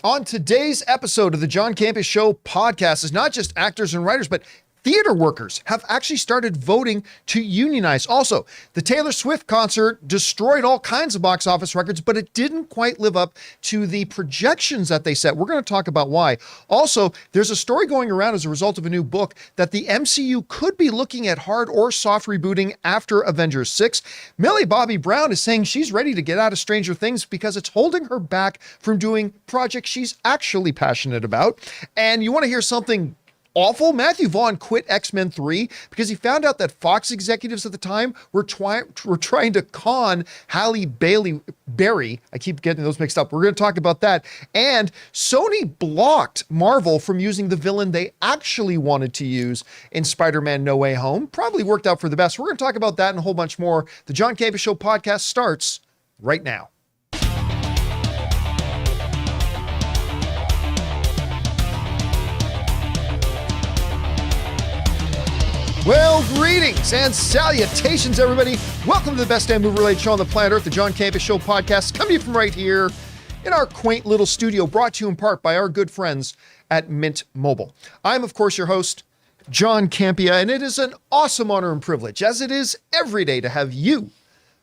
On today's episode of the John Campea Show podcast is not just actors and writers, but theater workers have actually started voting to unionize. Also, the Taylor Swift concert destroyed all kinds of box office records, but it didn't quite live up to the projections that they set. We're going to talk about why. Also, there's a story going around as a result of a new book that the MCU could be looking at hard or soft rebooting after Avengers 6. Millie Bobby Brown is saying she's ready to get out of Stranger Things because it's holding her back from doing projects she's actually passionate about. And you want to hear something awful? Matthew Vaughn quit X-Men 3 because he found out that Fox executives at the time were trying to con Halle Berry. I keep getting those mixed up. We're going to talk about that. And Sony blocked Marvel from using the villain they actually wanted to use in Spider-Man No Way Home. Probably worked out for the best. We're going to talk about that and a whole bunch more. The John Campea Show podcast starts right now. Well, greetings and salutations, everybody. Welcome to the best damn movie-related show on the planet Earth, the John Campea Show podcast, coming to you from right here in our quaint little studio, brought to you in part by our good friends at Mint Mobile. I'm, of course, your host, John Campea, and it is an awesome honor and privilege, as it is every day, to have you,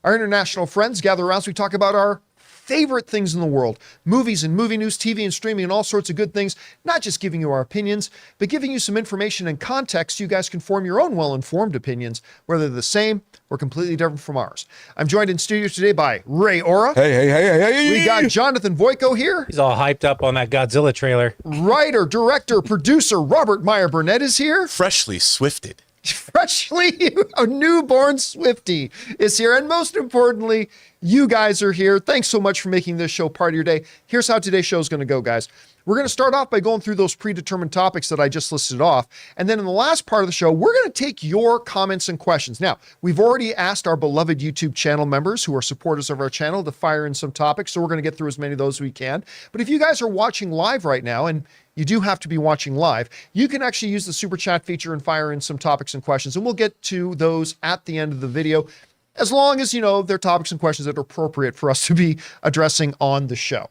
our international friends, gather around so we talk about our favorite things in the world, movies and movie news, TV and streaming, and all sorts of good things, not just giving you our opinions, but giving you some information and context so you guys can form your own well-informed opinions, whether they're the same or completely different from ours. I'm joined in studio today by Ray Ora. Hey. We got Jonathan Voico here. He's all hyped up on that Godzilla trailer. Writer, director, producer Robert Meyer Burnett is here. Freshly swifted. Freshly, a newborn Swiftie is here. And most importantly, you guys are here. Thanks so much for making this show part of your day. Here's how today's show is going to go, guys. We're going to start off by going through those predetermined topics that I just listed off. And then in the last part of the show, we're going to take your comments and questions. Now, we've already asked our beloved YouTube channel members who are supporters of our channel to fire in some topics. So we're going to get through as many of those as we can. But if you guys are watching live right now, and you do have to be watching live, you can actually use the super chat feature and fire in some topics and questions. And we'll get to those at the end of the video, as long as, you know, they're topics and questions that are appropriate for us to be addressing on the show.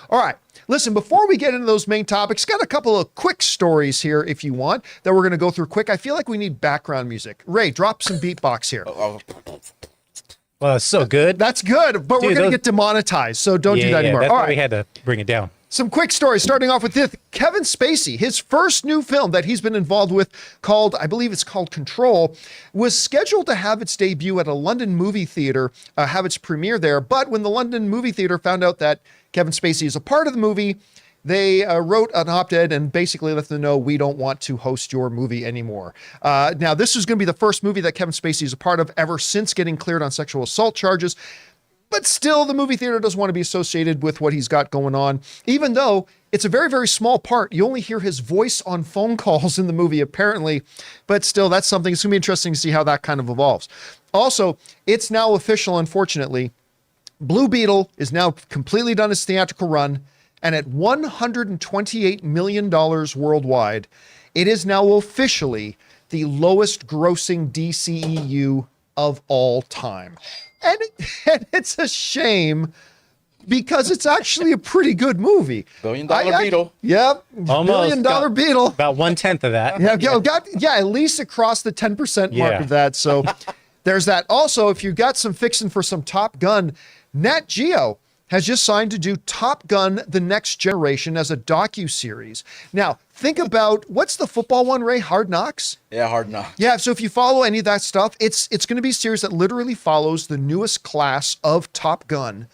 All right. Listen, before we get into those main topics, got a couple of quick stories here, if you want, that we're going to go through quick. I feel like we need background music. Ray, drop some beatbox here. Well, it's so good. That's good, but we're going to get demonetized, so don't do that anymore. That's All why right. we had to bring it down. Some quick stories, starting off with this. Kevin Spacey, his first new film that he's been involved with called, I believe it's called Control, was scheduled to have its debut at a London movie theater, have its premiere there. But when the London movie theater found out that Kevin Spacey is a part of the movie, they wrote an op-ed and basically let them know, we don't want to host your movie anymore. Now, this is going to be the first movie that Kevin Spacey is a part of ever since getting cleared on sexual assault charges. But still, the movie theater doesn't want to be associated with what he's got going on, even though it's a very, very small part. You only hear his voice on phone calls in the movie, apparently. But still, that's something. It's going to be interesting to see how that kind of evolves. Also, it's now official, unfortunately. Blue Beetle is now completely done its theatrical run. And at $128 million worldwide, it is now officially the lowest grossing DCEU of all time. And it's a shame because it's actually a pretty good movie. $1 billion Beetle. Yep. Almost. $1 billion Beetle. About 1/10 of that. Yeah, at least across the 10% mark of that. So there's that. Also, if you got some fixing for some Top Gun, Nat Geo has just signed to do Top Gun: The Next Generation as a docu-series. Now, think about, what's the football one, Ray? Hard Knocks? Yeah, Hard Knocks. Yeah, so if you follow any of that stuff, it's going to be a series that literally follows the newest class of Top Gun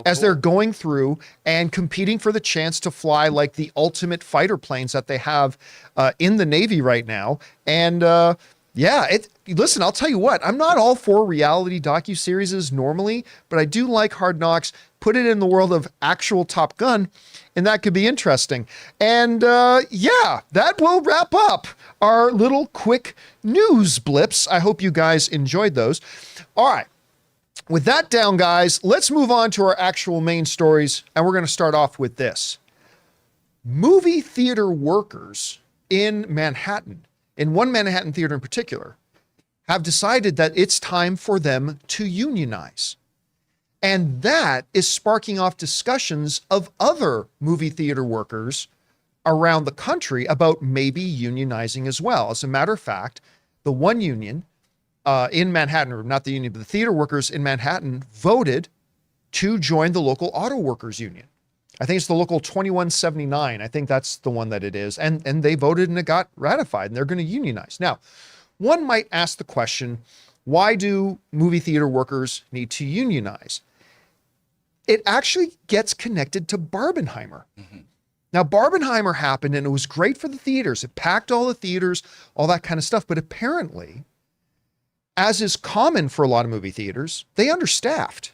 as they're going through and competing for the chance to fly like the ultimate fighter planes that they have in the Navy right now. And listen, I'll tell you what, I'm not all for reality docu-series normally, but I do like Hard Knocks. Put it in the world of actual Top Gun, and that could be interesting. And that will wrap up our little quick news blips. I hope you guys enjoyed those. All right. With that down, guys, let's move on to our actual main stories, and we're going to start off with this. Movie theater workers in Manhattan, in one Manhattan theater in particular, have decided that it's time for them to unionize. And that is sparking off discussions of other movie theater workers around the country about maybe unionizing as well. As a matter of fact, the one union in Manhattan, or not the union, but the theater workers in Manhattan voted to join the local auto workers union. I think it's the local 2179. I think that's the one that it is. And they voted and it got ratified and they're going to unionize. Now, one might ask the question, why do movie theater workers need to unionize? It actually gets connected to Barbenheimer. Mm-hmm. Now, Barbenheimer happened and it was great for the theaters. It packed all the theaters, all that kind of stuff. But apparently, as is common for a lot of movie theaters, they understaffed,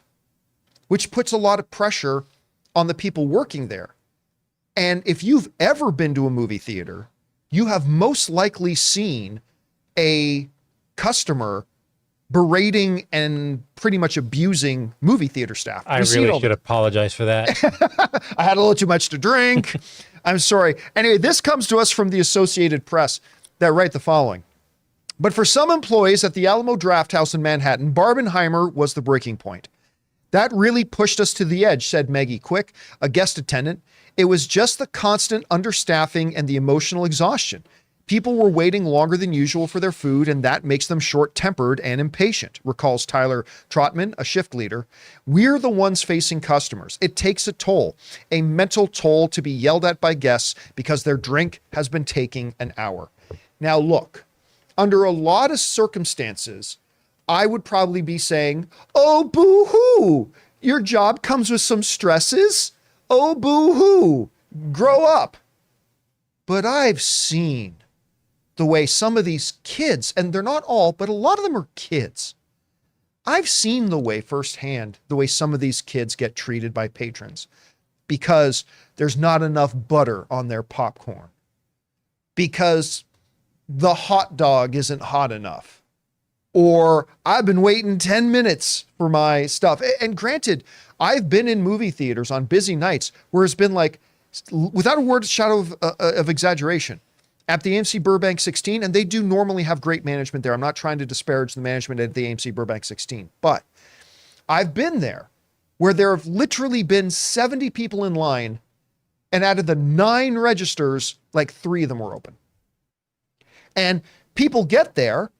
which puts a lot of pressure on the people working there. And if you've ever been to a movie theater, you have most likely seen a customer berating and pretty much abusing movie theater staff. I really should apologize for that. I had a little too much to drink. I'm sorry. Anyway, this comes to us from the Associated Press that write the following. But for some employees at the Alamo Drafthouse in Manhattan, Barbenheimer was the breaking point. That really pushed us to the edge, said Maggie Quick, a guest attendant. It was just the constant understaffing and the emotional exhaustion. People were waiting longer than usual for their food, and that makes them short-tempered and impatient, recalls Tyler Trotman, a shift leader. We're the ones facing customers. It takes a toll, a mental toll, to be yelled at by guests because their drink has been taking an hour. Now, look, under a lot of circumstances, I would probably be saying, oh, boo-hoo, your job comes with some stresses. Oh, boo-hoo, grow up. But I've seen the way some of these kids, and they're not all, but a lot of them are kids. I've seen the way firsthand, the way some of these kids get treated by patrons because there's not enough butter on their popcorn, because the hot dog isn't hot enough, or I've been waiting 10 minutes for my stuff. And granted, I've been in movie theaters on busy nights where it's been like, without a word shadow of exaggeration, at the AMC Burbank 16, and they do normally have great management there. I'm not trying to disparage the management at the AMC Burbank 16, but I've been there where there have literally been 70 people in line, and out of the 9 registers, like 3 of them were open. And people get there,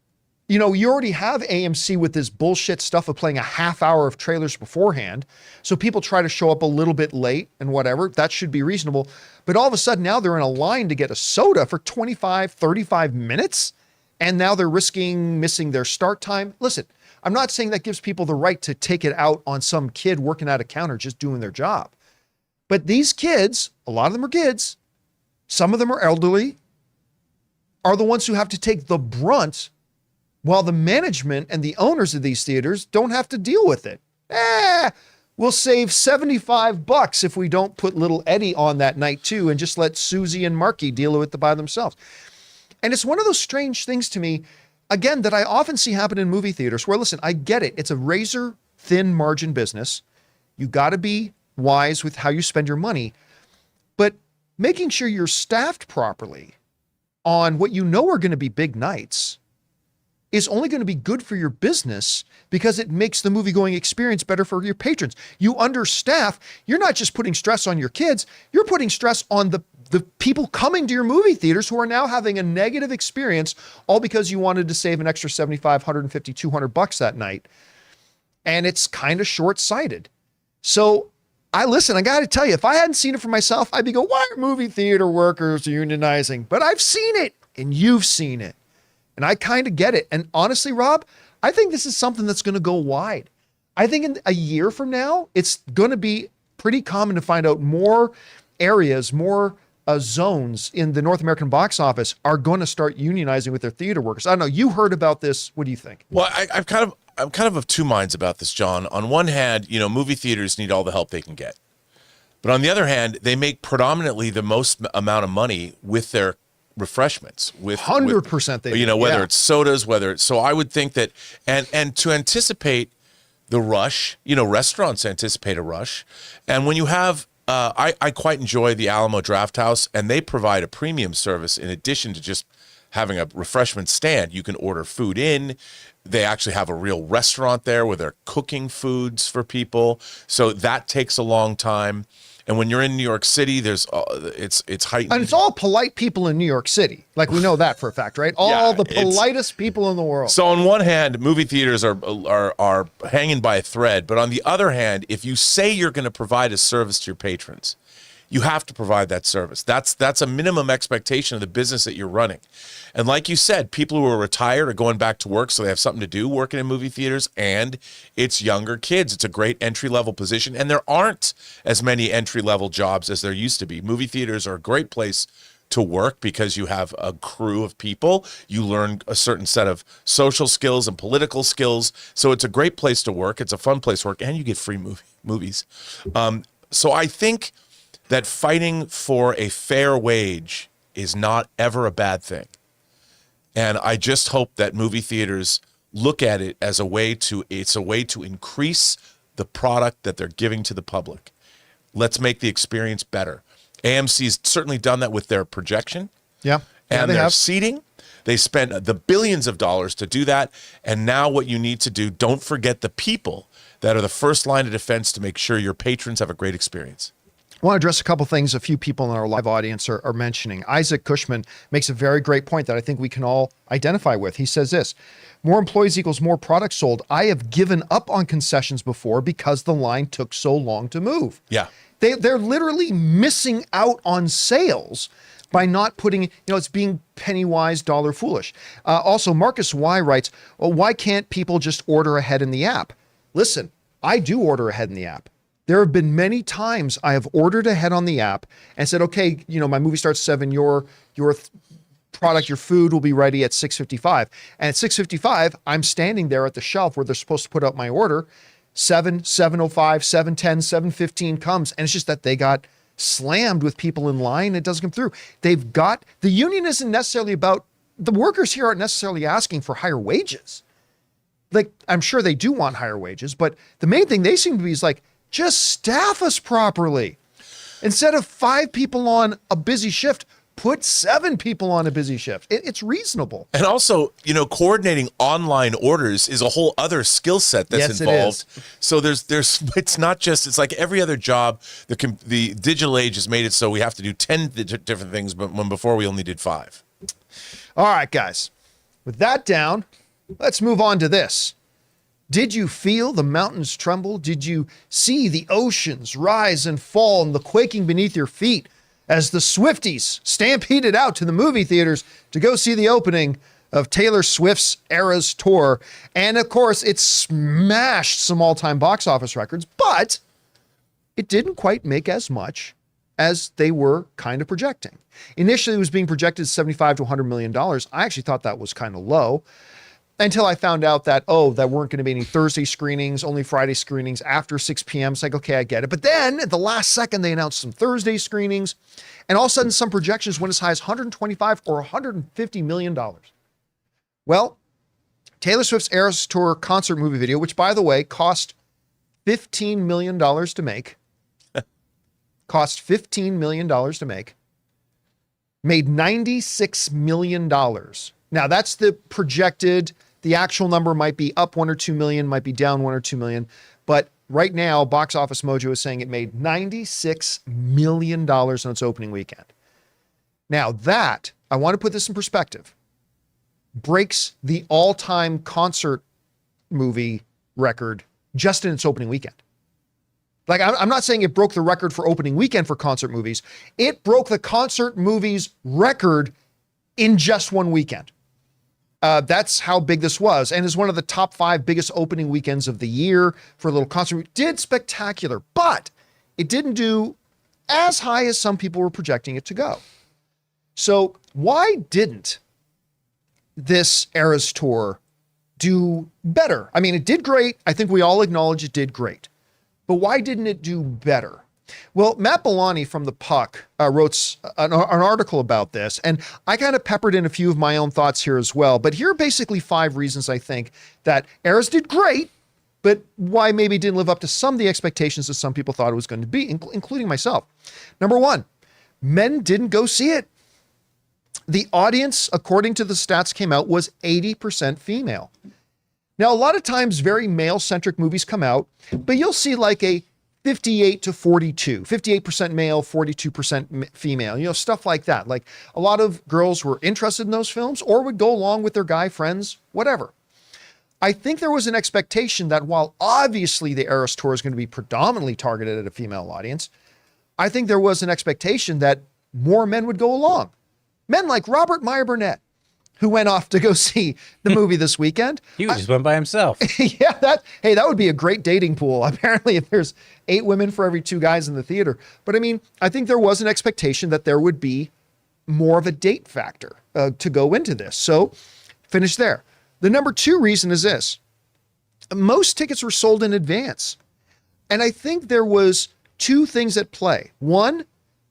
you know, you already have AMC with this bullshit stuff of playing a half hour of trailers beforehand. So people try to show up a little bit late and whatever. That should be reasonable. But all of a sudden now they're in a line to get a soda for 25, 35 minutes. And now they're risking missing their start time. Listen, I'm not saying that gives people the right to take it out on some kid working at a counter just doing their job. But these kids, a lot of them are kids, some of them are elderly, are the ones who have to take the brunt, while the management and the owners of these theaters don't have to deal with it. We'll save $75 if we don't put little Eddie on that night too and just let Susie and Marky deal with it by themselves. And it's one of those strange things to me, again, that I often see happen in movie theaters where, listen, I get it. It's a razor thin margin business. You got to be wise with how you spend your money, but making sure you're staffed properly on what you know are going to be big nights is only going to be good for your business because it makes the movie-going experience better for your patrons. You understaff, you're not just putting stress on your kids, you're putting stress on the people coming to your movie theaters who are now having a negative experience, all because you wanted to save an extra $75, $150, $200 that night. And it's kind of short-sighted. So I got to tell you, if I hadn't seen it for myself, I'd be going, why are movie theater workers unionizing? But I've seen it and you've seen it. And I kind of get it. And honestly, Rob, I think this is something that's going to go wide. I think in a year from now, it's going to be pretty common to find out more areas, more zones in the North American box office are going to start unionizing with their theater workers. I don't know. You heard about this. What do you think? Well, I'm kind of two minds about this, John. On one hand, you know, movie theaters need all the help they can get. But on the other hand, they make predominantly the most amount of money with their refreshments, with 100% they do. You know, whether it's sodas, so I would think that, and to anticipate the rush, you know, restaurants anticipate a rush. And when you have, I quite enjoy the Alamo Drafthouse, and they provide a premium service in addition to just having a refreshment stand. You can order food in. They actually have a real restaurant there where they're cooking foods for people. So that takes a long time. And when you're in New York City, it's heightened. And it's all polite people in New York City. Like, we know that for a fact, right? All the politest people in the world. So on one hand, movie theaters are hanging by a thread. But on the other hand, if you say you're going to provide a service to your patrons, you have to provide that service. That's a minimum expectation of the business that you're running. And like you said, people who are retired are going back to work, so they have something to do working in movie theaters, and it's younger kids. It's a great entry-level position, and there aren't as many entry-level jobs as there used to be. Movie theaters are a great place to work because you have a crew of people. You learn a certain set of social skills and political skills, so it's a great place to work. It's a fun place to work, and you get free movies. So I think that fighting for a fair wage is not ever a bad thing. And I just hope that movie theaters look at it as a way to increase the product that they're giving to the public. Let's make the experience better. AMC's certainly done that with their projection. Yeah. And their seating. They spent the billions of dollars to do that. And now what you need to do, don't forget the people that are the first line of defense to make sure your patrons have a great experience. I want to address a couple things a few people in our live audience are mentioning. Isaac Cushman makes a very great point that I think we can all identify with. He says this: more employees equals more products sold. I have given up on concessions before because the line took so long to move. Yeah. They're literally missing out on sales by not putting, it's being penny wise, dollar foolish. Also, Marcus Y writes, well, why can't people just order ahead in the app? Listen, I do order ahead in the app. There have been many times I have ordered ahead on the app and said, okay, my movie starts 7, your product, your food will be ready at 6:55. And at 6:55, I'm standing there at the shelf where they're supposed to put up my order. 7, 7:05, 7:10, 7:15 comes, and it's just that they got slammed with people in line. It doesn't come through. The union isn't necessarily about, the workers here aren't necessarily asking for higher wages. Like, I'm sure they do want higher wages, but the main thing they seem to be is like, just staff us properly. Instead of 5 people on a busy shift, put 7 people on a busy shift. It's reasonable. And also, coordinating online orders is a whole other skill set that's involved. It is. So it's not just, it's like every other job. The digital age has made it so we have to do 10 different things, but when before we only did 5. All right, guys. With that down, let's move on to this. Did you feel the mountains tremble? Did you see the oceans rise and fall and the quaking beneath your feet as the Swifties stampeded out to the movie theaters to go see the opening of Taylor Swift's Eras Tour? And of course, it smashed some all-time box office records, but it didn't quite make as much as they were kind of projecting. Initially, it was being projected at $75 to $100 million. I actually thought that was kind of low, until I found out that, there weren't going to be any Thursday screenings, only Friday screenings after 6 p.m. It's like, okay, I get it. But then at the last second, they announced some Thursday screenings, and all of a sudden some projections went as high as $125 or $150 million. Well, Taylor Swift's Eras Tour concert movie video, which by the way, cost $15 million to make, made $96 million. Now that's the projected. The actual number might be up 1 or 2 million, might be down 1 or 2 million. But right now, Box Office Mojo is saying it made $96 million on its opening weekend. Now that, I want to put this in perspective, breaks the all-time concert movie record just in its opening weekend. Like, I'm not saying it broke the record for opening weekend for concert movies. It broke the concert movies record in just one weekend. That's how big this was, and is one of the top 5 biggest opening weekends of the year for a little concert. It did spectacular, but it didn't do as high as some people were projecting it to go. So why didn't this Eras Tour do better? I mean, it did great. I think we all acknowledge it did great, but why didn't it do better? Well, Matt Bellani from The Puck wrote an article about this, and I kind of peppered in a few of my own thoughts here as well. But here are basically 5 reasons I think that Eras did great, but why maybe it didn't live up to some of the expectations that some people thought it was going to be, including myself. Number 1, men didn't go see it. The audience, according to the stats came out, was 80% female. Now, a lot of times very male-centric movies come out, but you'll see like a 58 to 42, 58% male, 42% female, stuff like that. Like a lot of girls were interested in those films or would go along with their guy friends, whatever. I think there was an expectation that while obviously the Eras Tour is going to be predominantly targeted at a female audience, I think there was an expectation that more men would go along. Men like Robert Meyer Burnett, who went off to go see the movie this weekend. He just went by himself. Yeah, that would be a great dating pool. Apparently, if there's 8 women for every 2 guys in the theater. But I mean, I think there was an expectation that there would be more of a date factor to go into this. So finish there. The number 2 reason is this. Most tickets were sold in advance. And I think there was 2 things at play. One,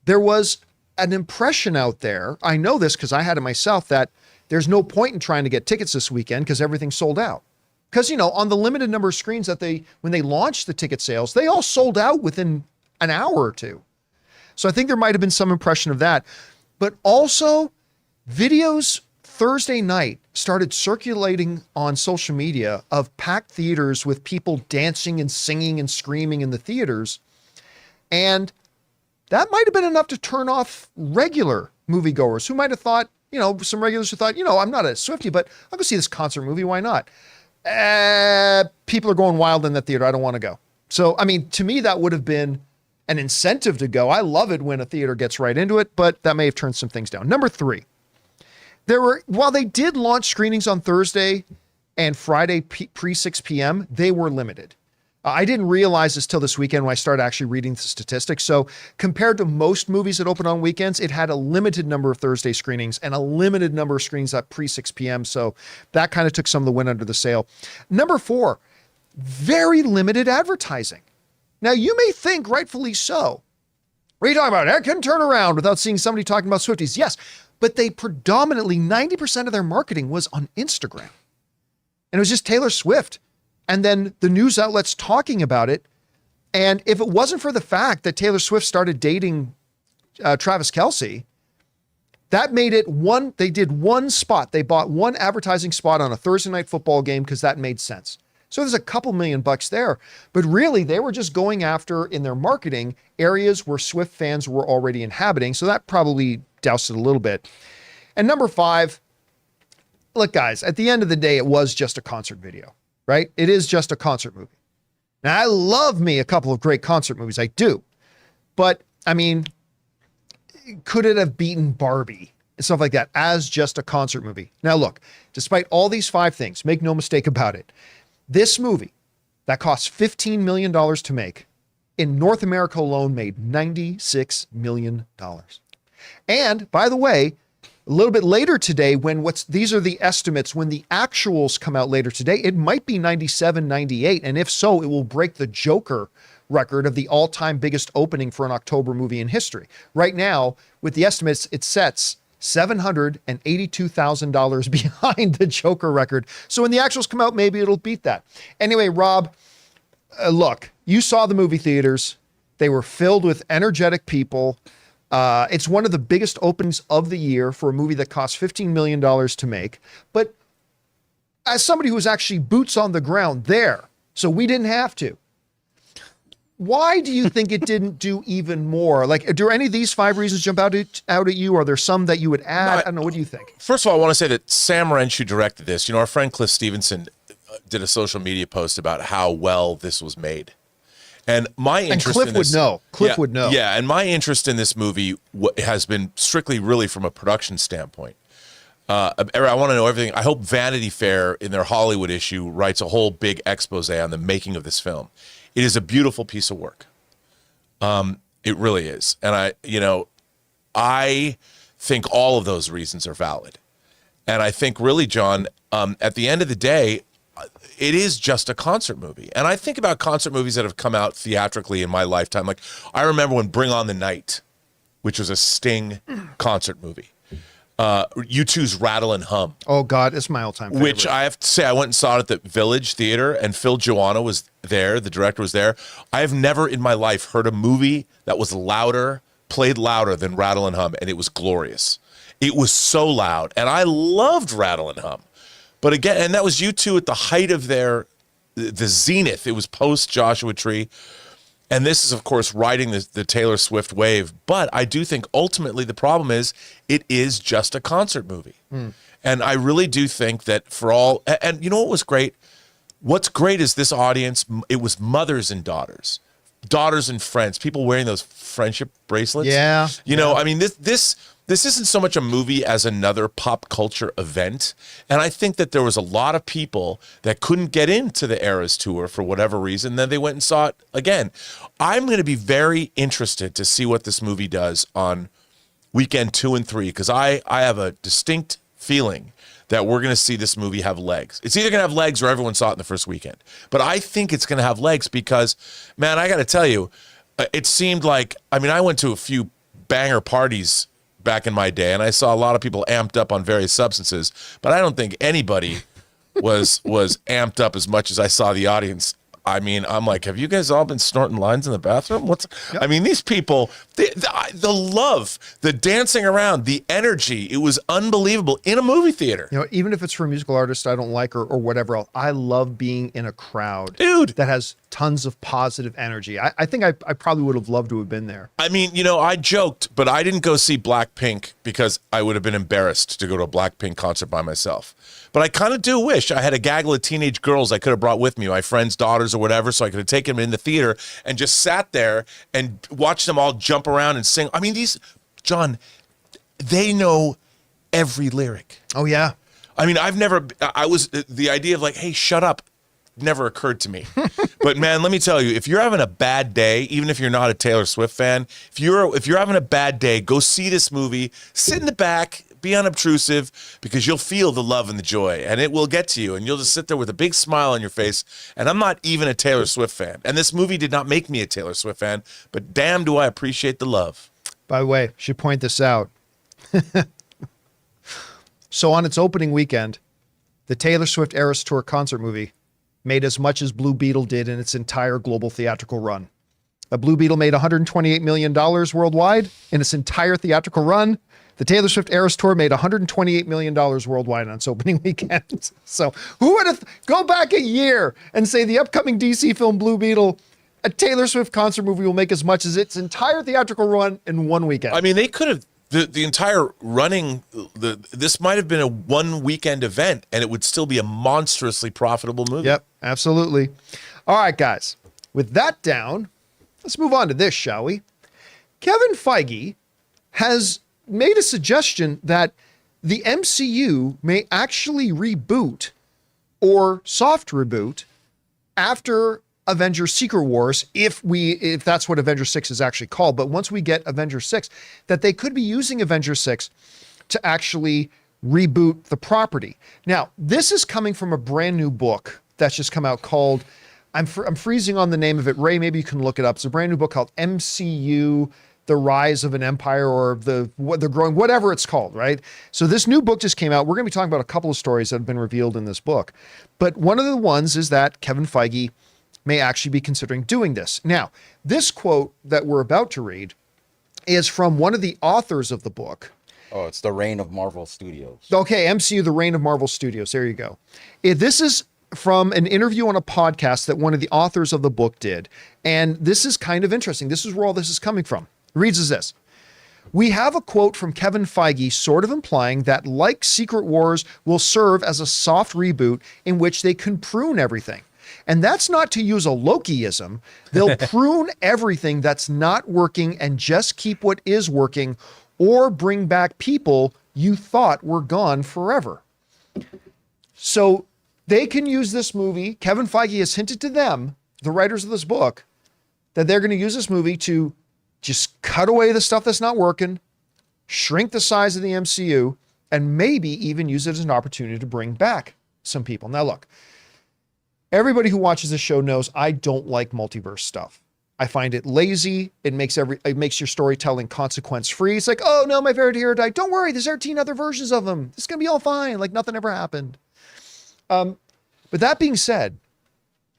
there was an impression out there. I know this because I had it myself, that there's no point in trying to get tickets this weekend because everything's sold out. Because, on the limited number of screens that when they launched the ticket sales, they all sold out within an hour or 2. So I think there might have been some impression of that. But also, videos Thursday night started circulating on social media of packed theaters with people dancing and singing and screaming in the theaters. And that might have been enough to turn off regular moviegoers who might have thought, some regulars who thought, I'm not a Swiftie, but I'll go see this concert movie. Why not? People are going wild in that theater. I don't want to go. So, I mean, to me, that would have been an incentive to go. I love it when a theater gets right into it, but that may have turned some things down. Number 3, while they did launch screenings on Thursday and Friday pre 6 p.m., they were limited. I didn't realize this till this weekend when I started actually reading the statistics. So compared to most movies that open on weekends, it had a limited number of Thursday screenings and a limited number of screenings at pre 6 p.m. So that kind of took some of the wind under the sail. Number 4, very limited advertising. Now you may think rightfully so. What are you talking about? I couldn't turn around without seeing somebody talking about Swifties. Yes, but they predominantly, 90% of their marketing was on Instagram. And it was just Taylor Swift. And then the news outlets talking about it. And if it wasn't for the fact that Taylor Swift started dating Travis Kelce, that made it they did one spot. They bought one advertising spot on a Thursday night football game because that made sense. So there's a couple $1 million there. But really, they were just going after, in their marketing, areas where Swift fans were already inhabiting. So that probably doused it a little bit. And number 5, look, guys, at the end of the day, it was just a concert video. Right? It is just a concert movie. Now, I love me a couple of great concert movies. I do. But, I mean, could it have beaten Barbie and stuff like that as just a concert movie? Now, look, despite all these 5 things, make no mistake about it, this movie that cost $15 million to make in North America alone made $96 million. And, by the way, a little bit later today, these are the estimates, when the actuals come out later today, it might be 97, 98. And if so, it will break the Joker record of the all-time biggest opening for an October movie in history. Right now, with the estimates, it sets $782,000 behind the Joker record. So when the actuals come out, maybe it'll beat that. Anyway, Rob, look, you saw the movie theaters. They were filled with energetic people. It's one of the biggest openings of the year for a movie that cost $15 million to make. But as somebody who was actually boots on the ground there, so we didn't have to, why do you think it didn't do even more? Like, do any of these 5 reasons jump out at you? Are there some that you would add? I don't know. What do you think? First of all, I want to say that Sam Wrench, who directed this, our friend Cliff Stevenson did a social media post about how well this was made. And my interest in this, Cliff would know. Yeah, and my interest in this movie has been strictly really from a production standpoint. I want to know everything. I hope Vanity Fair in their Hollywood issue writes a whole big expose on the making of this film. It is a beautiful piece of work. It really is. And I think all of those reasons are valid. And I think really, John, at the end of the day, it is just a concert movie. And I think about concert movies that have come out theatrically in my lifetime. Like, I remember when Bring On the Night, which was a Sting concert movie. U2's Rattle and Hum. Oh, God, it's my all-time favorite. Which I have to say, I went and saw it at the Village Theater, and Phil Joanna was there. The director was there. I have never in my life heard a movie that was played louder than Rattle and Hum, and it was glorious. It was so loud, and I loved Rattle and Hum. But again, and that was U2 at the height of the zenith. It was post Joshua Tree. And this is, of course, riding the Taylor Swift wave. But I do think ultimately the problem is it is just a concert movie. And I really do think that for all, and you know what was great? What's great is this audience, it was mothers and daughters and friends, people wearing those friendship bracelets. Yeah. You know, I mean, this isn't so much a movie as another pop culture event. And I think that there was a lot of people that couldn't get into the Eras tour for whatever reason. Then they went and saw it again. I'm going to be very interested to see what this movie does on weekend 2 and 3, because I have a distinct feeling that we're going to see this movie have legs. It's either going to have legs or everyone saw it in the first weekend. But I think it's going to have legs because, man, I got to tell you, it seemed like, I mean, I went to a few banger parties back in my day, and I saw a lot of people amped up on various substances, but I don't think anybody was amped up as much as I saw the audience. I mean, I'm like, have you guys all been snorting lines in the bathroom? I mean, these people, the love, the dancing around, the energy, it was unbelievable in a movie theater. You know, even if it's for a musical artist I don't like or whatever else, I love being in a crowd, Dude, that has tons of positive energy. I think I probably would have loved to have been there. I mean, you know, I joked, but I didn't go see Blackpink because I would have been embarrassed to go to a Blackpink concert by myself. But I kind of do wish I had a gaggle of teenage girls I could have brought with me, my friends' daughters or whatever, so I could have taken them in the theater and just sat there and watched them all jump around and sing. I mean, John, they know every lyric. Oh, yeah. I mean, the idea of like, hey, shut up, never occurred to me. But man, let me tell you, if you're having a bad day, even if you're not a Taylor Swift fan, if you're having a bad day, go see this movie, sit in the back, be unobtrusive, because you'll feel the love and the joy, and it will get to you, and you'll just sit there with a big smile on your face. And I'm not even a Taylor Swift fan, and this movie did not make me a Taylor Swift fan, but damn do I appreciate the love. By the way, I should point this out. So on its opening weekend, the Taylor Swift Eras Tour concert movie made as much as Blue Beetle did in its entire global theatrical run. Blue Beetle made $128 million worldwide in its entire theatrical run. The Taylor Swift Eras Tour made $128 million worldwide on its opening weekend. So who would have go back a year and say the upcoming DC film Blue Beetle, a Taylor Swift concert movie, will make as much as its entire theatrical run in one weekend? I mean, they could have, the entire running, this might have been a one weekend event, and it would still be a monstrously profitable movie. Yep, absolutely. All right, guys. With that down, let's move on to this, shall we? Kevin Feige has made a suggestion that the MCU may actually reboot or soft reboot after Avengers Secret Wars, if that's what Avengers 6 is actually called. But once we get Avengers 6, that they could be using Avengers 6 to actually reboot the property. Now, this is coming from a brand new book that's just come out called, I'm freezing on the name of it. Ray, maybe you can look it up. It's a brand new book called MCU, The Rise of an Empire, or the Growing, whatever it's called, right? So this new book just came out. We're going to be talking about a couple of stories that have been revealed in this book. But one of the ones is that Kevin Feige may actually be considering doing this. Now, this quote that we're about to read is from one of the authors of the book. Oh, it's The Reign of Marvel Studios. Okay, MCU, The Reign of Marvel Studios. There you go. This is from an interview on a podcast that one of the authors of the book did. And this is kind of interesting. This is where all this is coming from. It reads as this. We have a quote from Kevin Feige sort of implying that, like Secret Wars, will serve as a soft reboot in which they can prune everything. And that's not to use a Lokiism. They'll prune everything that's not working and just keep what is working, or bring back people you thought were gone forever. So they can use this movie. Kevin Feige has hinted to them, the writers of this book, that they're going to use this movie to just cut away the stuff that's not working, shrink the size of the MCU, and maybe even use it as an opportunity to bring back some people. Now, look, everybody who watches this show knows I don't like multiverse stuff. I find it lazy. It makes your storytelling consequence-free. It's like, oh no, my favorite hero died. Don't worry, there's 13 other versions of him. It's going to be all fine, like nothing ever happened. But that being said,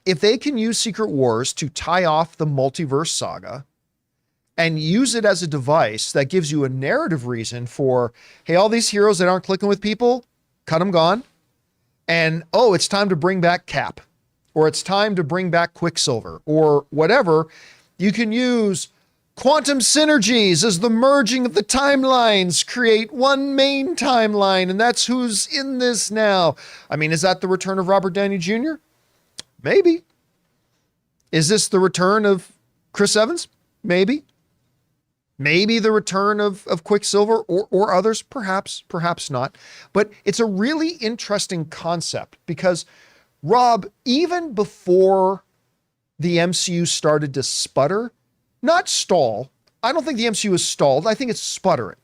if they can use Secret Wars to tie off the multiverse saga and use it as a device that gives you a narrative reason for, hey, all these heroes that aren't clicking with people, cut them gone. and, oh, it's time to bring back Cap, or it's time to bring back Quicksilver, or whatever, you can use quantum synergies as the merging of the timelines create one main timeline, and that's who's in this now. I mean, is that the return of Robert Downey Jr.? Maybe. Is this the return of Chris Evans? Maybe. Maybe the return of Quicksilver or others, perhaps not. But it's a really interesting concept because, Rob, even before the MCU started to sputter, not stall. I don't think the MCU is stalled. I think it's sputtering.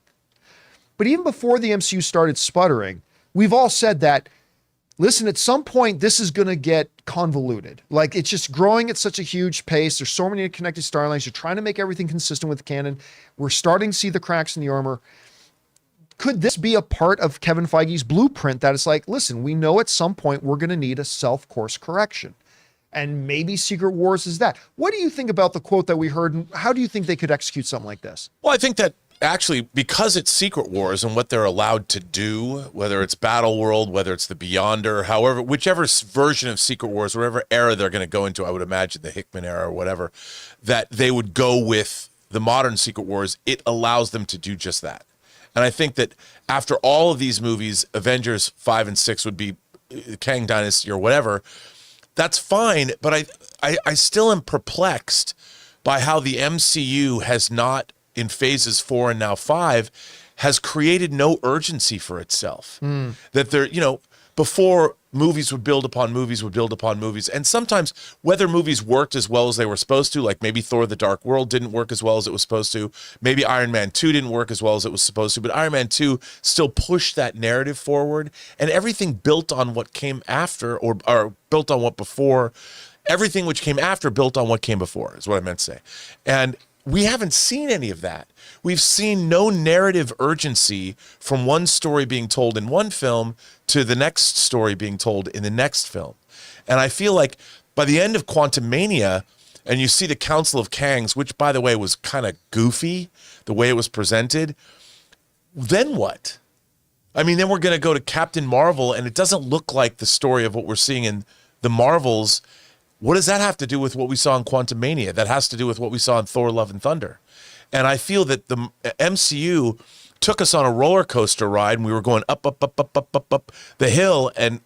But even before the MCU started sputtering, we've all said that, listen, at some point, this is going to get convoluted. Like, it's just growing at such a huge pace. There's so many connected storylines. You're trying to make everything consistent with canon. We're starting to see the cracks in the armor. Could this be a part of Kevin Feige's blueprint that it's like, listen, we know at some point we're going to need a self-course correction? And maybe Secret Wars is that. What do you think about the quote that we heard, and how do you think they could execute something like this? Well, I think that actually, because it's Secret Wars and what they're allowed to do, whether it's Battle World, whether it's the Beyonder, however, whichever version of Secret Wars, whatever era they're going to go into, I would imagine the Hickman era or whatever, that they would go with the modern Secret Wars, it allows them to do just that. And I think that after all of these movies, Avengers 5 and 6 would be Kang Dynasty or whatever, that's fine, but I still am perplexed by how the MCU has not, in phases 4 and now 5, has created no urgency for itself. That there, before movies would build upon movies would build upon movies. And sometimes whether movies worked as well as they were supposed to, like maybe Thor the Dark World didn't work as well as it was supposed to. Maybe Iron Man 2 didn't work as well as it was supposed to, but Iron Man 2 still pushed that narrative forward, and everything built on what came after or built on what before. Everything which came after built on what came before is what I meant to say. And we haven't seen any of that. We've seen no narrative urgency from one story being told in one film to the next story being told in the next film. And I feel like by the end of Quantumania, and you see the Council of Kangs, which, by the way, was kind of goofy, the way it was presented, then what? I mean, then we're going to go to Captain Marvel, and it doesn't look like the story of what we're seeing in the Marvels. What does that have to do with what we saw in Quantumania? That has to do with what we saw in Thor: Love and Thunder. And I feel that the MCU took us on a roller coaster ride, and we were going up the hill, and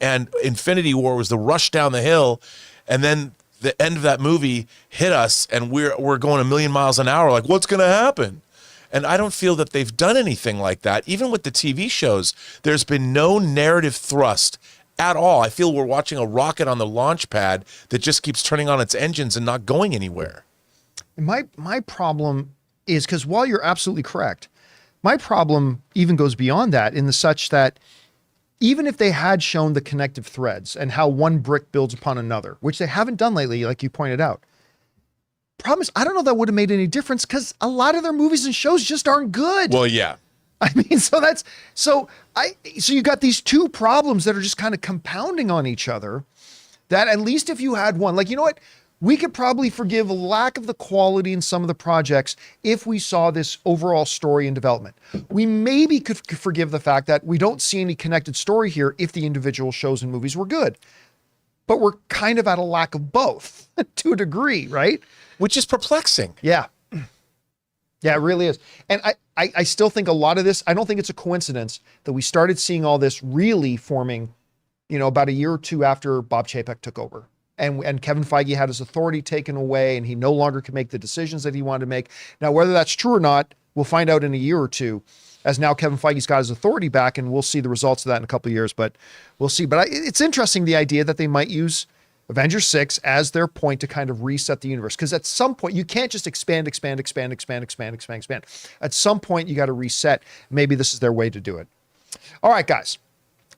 Infinity War was the rush down the hill, and then the end of that movie hit us, and we're going a million miles an hour, like, what's going to happen? And I don't feel that they've done anything like that. Even with the TV shows, there's been no narrative thrust at all. I feel we're watching a rocket on the launch pad that just keeps turning on its engines and not going anywhere. My problem is, because while you're absolutely correct, my problem even goes beyond that in the such that even if they had shown the connective threads and how one brick builds upon another, which they haven't done lately, like you pointed out, problem is, I don't know if that would have made any difference because a lot of their movies and shows just aren't good. Well, yeah. I mean, so you got these two problems that are just kind of compounding on each other, that at least if you had one, like, you know what? We could probably forgive a lack of the quality in some of the projects if we saw this overall story in development. We maybe could forgive the fact that we don't see any connected story here if the individual shows and movies were good. But we're kind of at a lack of both to a degree, right? Which is perplexing. Yeah. Yeah, it really is. And I still think a lot of this, I don't think it's a coincidence that we started seeing all this really forming, about a year or two after Bob Chapek took over. And Kevin Feige had his authority taken away, and he no longer could make the decisions that he wanted to make. Now, whether that's true or not, we'll find out in a year or two, as now Kevin Feige's got his authority back, and we'll see the results of that in a couple of years, but we'll see. But it's interesting, the idea that they might use Avengers 6 as their point to kind of reset the universe. Because at some point, you can't just expand. At some point, you got to reset. Maybe this is their way to do it. All right, guys.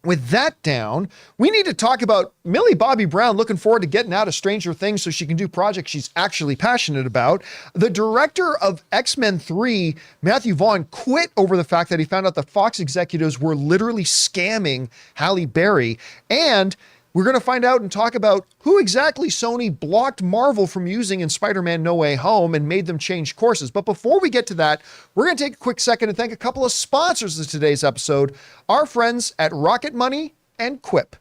With that down, we need to talk about Millie Bobby Brown looking forward to getting out of Stranger Things so she can do projects she's actually passionate about. The director of X-Men 3, Matthew Vaughn, quit over the fact that he found out the Fox executives were literally scamming Halle Berry. And we're going to find out and talk about who exactly Sony blocked Marvel from using in Spider-Man No Way Home and made them change courses. But before we get to that, we're going to take a quick second and thank a couple of sponsors of today's episode, our friends at Rocket Money and Quip.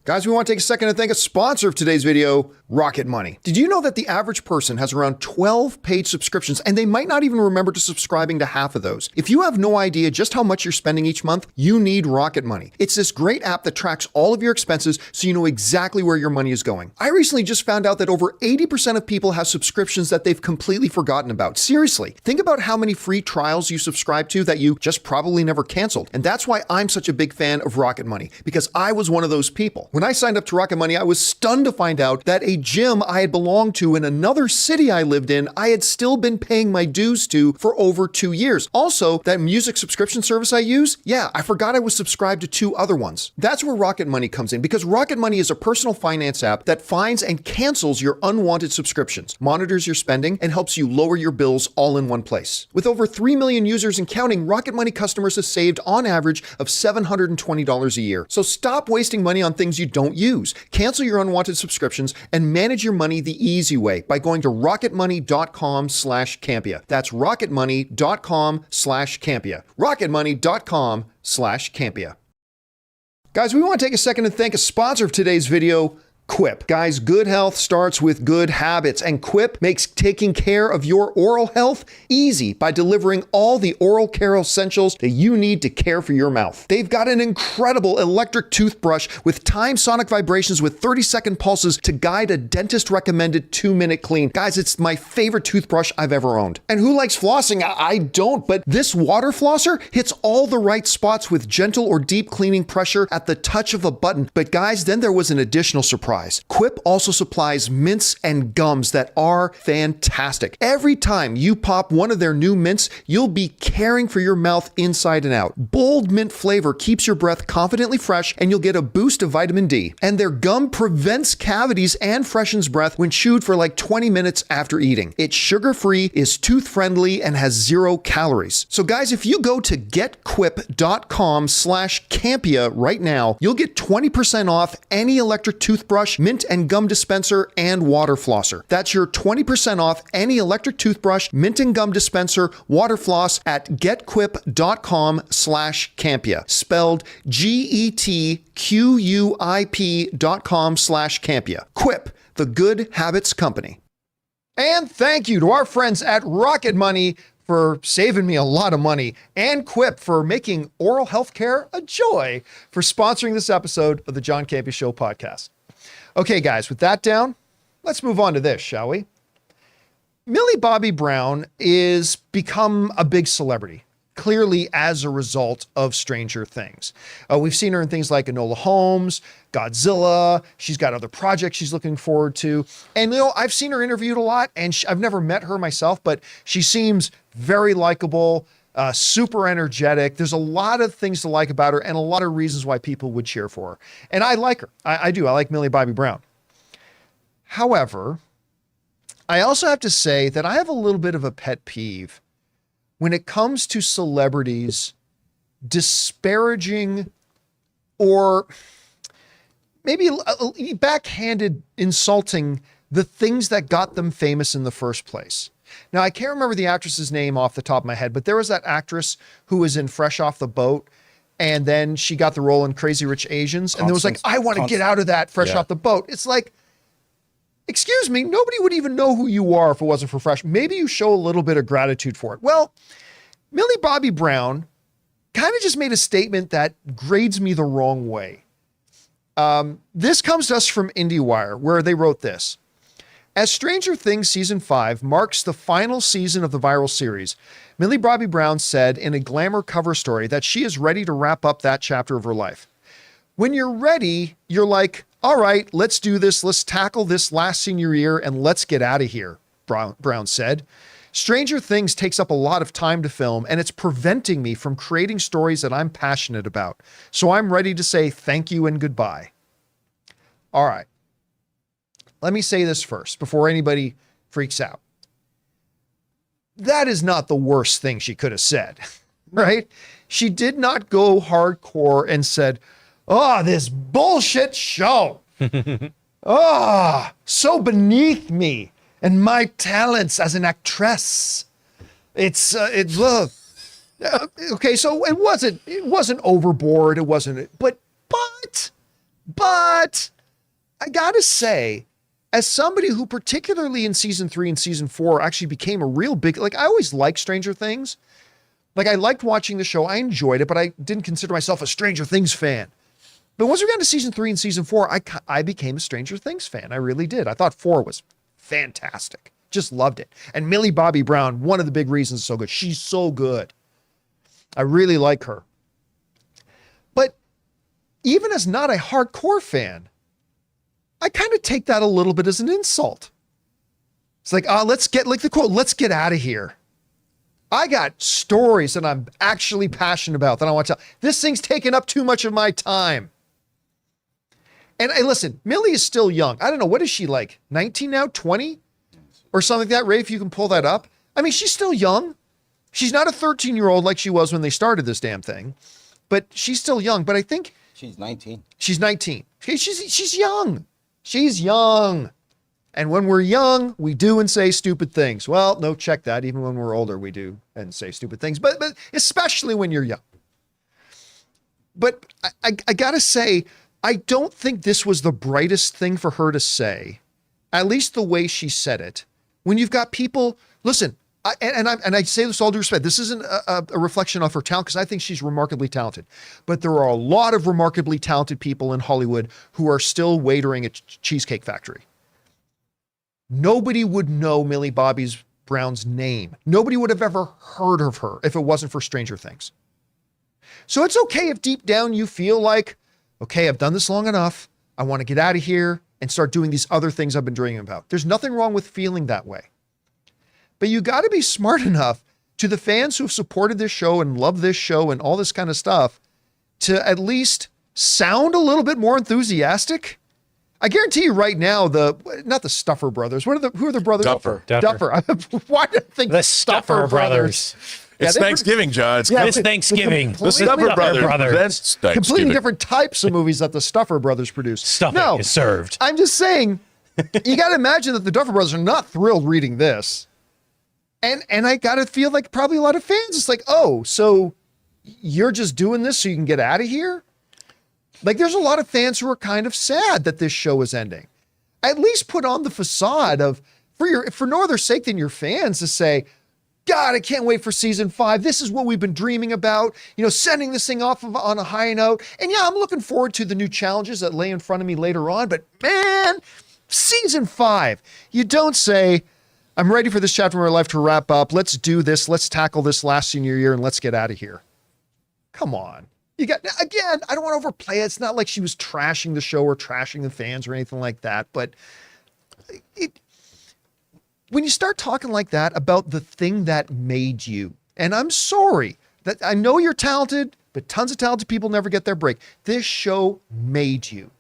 Guys, we want to take a second to thank a sponsor of today's video, Rocket Money. Did you know that the average person has around 12 paid subscriptions and they might not even remember to subscribing to half of those? If you have no idea just how much you're spending each month, you need Rocket Money. It's this great app that tracks all of your expenses so you know exactly where your money is going. I recently just found out that over 80% of people have subscriptions that they've completely forgotten about. Seriously, think about how many free trials you subscribe to that you just probably never canceled. And that's why I'm such a big fan of Rocket Money, because I was one of those people. When I signed up to Rocket Money, I was stunned to find out that a gym I had belonged to in another city I lived in, I had still been paying my dues to for over 2 years. Also, that music subscription service I use, yeah, I forgot I was subscribed to 2 other ones. That's where Rocket Money comes in, because Rocket Money is a personal finance app that finds and cancels your unwanted subscriptions, monitors your spending, and helps you lower your bills all in one place. With over 3 million users and counting, Rocket Money customers have saved on average of $720 a year. So stop wasting money on things you don't use. Cancel your unwanted subscriptions and manage your money the easy way by going to rocketmoney.com/Campea. That's rocketmoney.com/Campea. rocketmoney.com/Campea. Guys, we want to take a second to thank a sponsor of today's video, Quip. Guys, good health starts with good habits, and Quip makes taking care of your oral health easy by delivering all the oral care essentials that you need to care for your mouth. They've got an incredible electric toothbrush with timed sonic vibrations with 30-second pulses to guide a dentist-recommended 2-minute clean. Guys, it's my favorite toothbrush I've ever owned. And who likes flossing? I don't, but this water flosser hits all the right spots with gentle or deep cleaning pressure at the touch of a button. But guys, then there was an additional surprise. Quip also supplies mints and gums that are fantastic. Every time you pop one of their new mints, you'll be caring for your mouth inside and out. Bold mint flavor keeps your breath confidently fresh, and you'll get a boost of vitamin D. And their gum prevents cavities and freshens breath when chewed for like 20 minutes after eating. It's sugar-free, is tooth-friendly, and has 0 calories. So guys, if you go to getquip.com/Campea right now, you'll get 20% off any electric toothbrush, mint and gum dispenser, and water flosser. That's your 20% off any electric toothbrush, mint and gum dispenser, water floss at getquip.com/Campea. Spelled GETQUIP.com/Campea. Quip, the good habits company. And thank you to our friends at Rocket Money for saving me a lot of money, and Quip for making oral health care a joy, for sponsoring this episode of the John Campea Show podcast. Okay, guys, with that down, let's move on to this, shall we? Millie Bobby Brown is become a big celebrity, clearly as a result of Stranger Things. We've seen her in things like Enola Holmes, Godzilla. She's got other projects she's looking forward to. And, you know, I've seen her interviewed a lot, and I've never met her myself, but she seems very likable, super energetic. There's a lot of things to like about her and a lot of reasons why people would cheer for her. And I like her. I do. I like Millie Bobby Brown. However, I also have to say that I have a little bit of a pet peeve when it comes to celebrities disparaging or maybe backhanded insulting the things that got them famous in the first place. Now, I can't remember the actress's name off the top of my head, but there was that actress who was in Fresh Off the Boat, and then she got the role in Crazy Rich Asians, and there was like, I want to get out of that Fresh Off the Boat. It's like, excuse me, nobody would even know who you are if it wasn't for Fresh. Maybe you show a little bit of gratitude for it. Well, Millie Bobby Brown kind of just made a statement that grades me the wrong way. This comes to us from IndieWire, where they wrote this. As Stranger Things Season 5 marks the final season of the viral series, Millie Bobby Brown said in a Glamour cover story that she is ready to wrap up that chapter of her life. When you're ready, you're like, all right, let's do this. Let's tackle this last senior year and let's get out of here, Brown said. Stranger Things takes up a lot of time to film, and it's preventing me from creating stories that I'm passionate about. So I'm ready to say thank you and goodbye. All right. Let me say this first before anybody freaks out. That is not the worst thing she could have said, right? She did not go hardcore and said, oh, this bullshit show. Oh, so beneath me and my talents as an actress. Okay, so it wasn't overboard. It wasn't, but But I gotta say, as somebody who particularly in season 3 and season 4 actually became a real big, like I always liked Stranger Things. Like I liked watching the show. I enjoyed it, but I didn't consider myself a Stranger Things fan. But once we got to season 3 and season 4, I became a Stranger Things fan. I really did. I thought 4 was fantastic. Just loved it. And Millie Bobby Brown, one of the big reasons it's so good. She's so good. I really like her. But even as not a hardcore fan, I kind of take that a little bit as an insult. It's like, let's get, like the quote, let's get out of here. I got stories that I'm actually passionate about that I want to tell. This thing's taken up too much of my time. And listen, Millie is still young. I don't know. What is she like? 19 now? 20? Or something like that? Ray, if you can pull that up. I mean, she's still young. She's not a 13-year-old like she was when they started this damn thing. But she's still young. But I think... She's 19. She's 19. Okay, she's young. She's young. And when we're young, we do and say stupid things. Well, no, check that. Even when we're older, we do and say stupid things. But especially when you're young. But I got to say... I don't think this was the brightest thing for her to say, at least the way she said it. When you've got people, listen, I say this all due respect. This isn't a reflection of her talent because I think she's remarkably talented. But there are a lot of remarkably talented people in Hollywood who are still waitering at Cheesecake Factory. Nobody would know Millie Bobby Brown's name. Nobody would have ever heard of her if it wasn't for Stranger Things. So it's okay if deep down you feel like, okay, I've done this long enough. I want to get out of here and start doing these other things I've been dreaming about. There's nothing wrong with feeling that way. But you got to be smart enough to the fans who have supported this show and love this show and all this kind of stuff to at least sound a little bit more enthusiastic. I guarantee you right now, not the Stuffer brothers. Who are the brothers? Duffer. Why did I think The Stuffer brothers. It's Thanksgiving, John. It's This Thanksgiving. the Stuffer Brothers. That's completely Thanksgiving. different types of movies that the Stuffer brothers produce. Stuffing is served. I'm just saying, you got to imagine that the Duffer Brothers are not thrilled reading this. And I got to feel like probably a lot of fans, it's like, oh, so you're just doing this so you can get out of here? Like there's a lot of fans who are kind of sad that this show is ending. At least put on the facade of, for no other sake than your fans to say, God, I can't wait for season 5. This is what we've been dreaming about, sending this thing off on a high note. And yeah, I'm looking forward to the new challenges that lay in front of me later on. But man, season 5, you don't say, I'm ready for this chapter of my life to wrap up. Let's do this. Let's tackle this last senior year and let's get out of here. Come on. Again, I don't want to overplay it. It's not like she was trashing the show or trashing the fans or anything like that. But when you start talking like that about the thing that made you, and I'm sorry that I know you're talented, but tons of talented people never get their break. This show made you.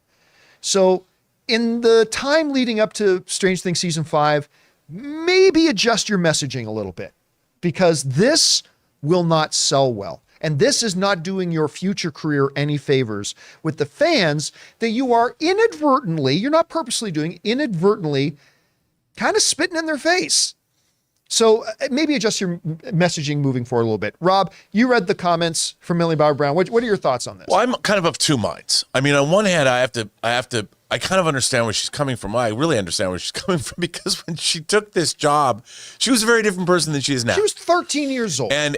So in the time leading up to Strange Things season 5, maybe adjust your messaging a little bit because this will not sell well. And this is not doing your future career any favors with the fans that you are inadvertently, you're not purposely doing, inadvertently kind of spitting in their face. So maybe adjust your messaging moving forward a little bit. Rob, you read the comments from Millie Bobby Brown. What are your thoughts on this? Well, I'm kind of two minds. I mean, on one hand, I kind of understand where she's coming from. I really understand where she's coming from because when she took this job, she was a very different person than she is now. She was 13 years old. And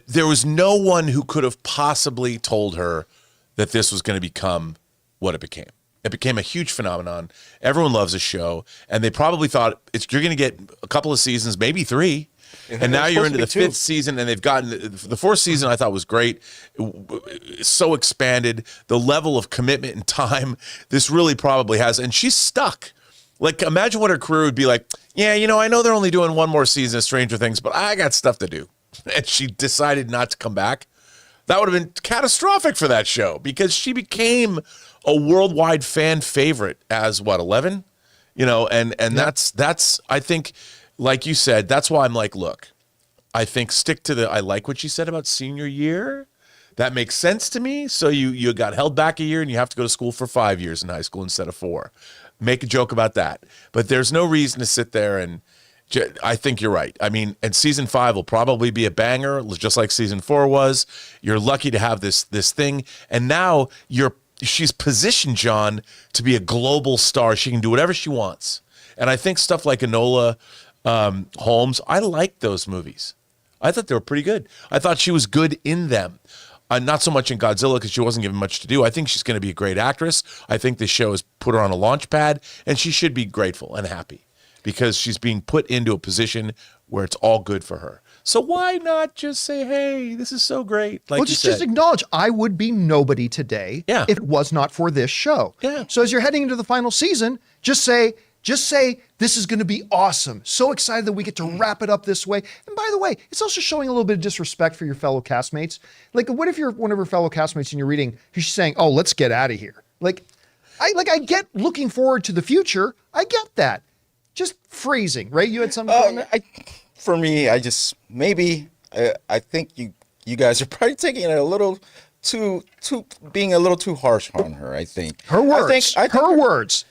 there was no one who could have possibly told her that this was going to become what it became. It became a huge phenomenon. Everyone loves the show, and they probably thought you're going to get a couple of seasons, maybe 3. And now you're into the 5th season, and they've gotten the 4th season. I thought was great, so expanded. The level of commitment and time this really probably has, and she's stuck. Like, imagine what her career would be like. Yeah, I know they're only doing one more season of Stranger Things, but I got stuff to do. And she decided not to come back. That would have been catastrophic for that show because she became a worldwide fan favorite as 11, and that's I think, like you said, that's why I'm like, look, I think stick to I like what you said about senior year. That makes sense to me. So you got held back a year and you have to go to school for 5 years in high school instead of 4. Make a joke about that. But there's no reason to sit there and I think you're right. I mean, and season 5 will probably be a banger, just like season 4 was. You're lucky to have this thing. And now you're she's positioned John to be a global star. She can do whatever she wants. And I think stuff like Enola Holmes, I liked those movies. I thought they were pretty good. I thought she was good in them. Not so much in Godzilla because she wasn't given much to do. I think she's going to be a great actress. I think this show has put her on a launch pad, and she should be grateful and happy because she's being put into a position where it's all good for her. So why not just say, hey, this is so great? Like just acknowledge I would be nobody today if it was not for this show. Yeah. So as you're heading into the final season, just say, this is going to be awesome. So excited that we get to wrap it up this way. And by the way, it's also showing a little bit of disrespect for your fellow castmates. Like, what if you're one of your fellow castmates and you're reading, she's saying, oh, let's get out of here. I get looking forward to the future. I get that. Just phrasing, right? You had something on that? For me, I think you guys are probably taking it a little too being a little too harsh on her. I think her words. I think her words.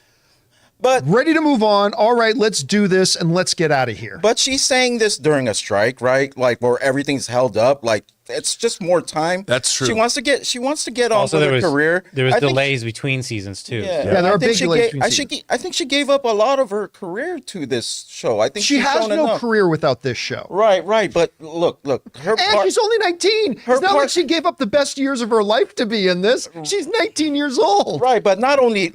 But ready to move on. All right, let's do this and let's get out of here. But she's saying this during a strike, right? Like where everything's held up. Like it's just more time. That's true. She wants to get on with her career. There was delays between seasons too. Yeah, there are big delays between seasons. I think she gave up a lot of her career to this show. I think she has no career without this show. Right. But look, she's only 19. It's not like she gave up the best years of her life to be in this. She's 19 years old. Right, but not only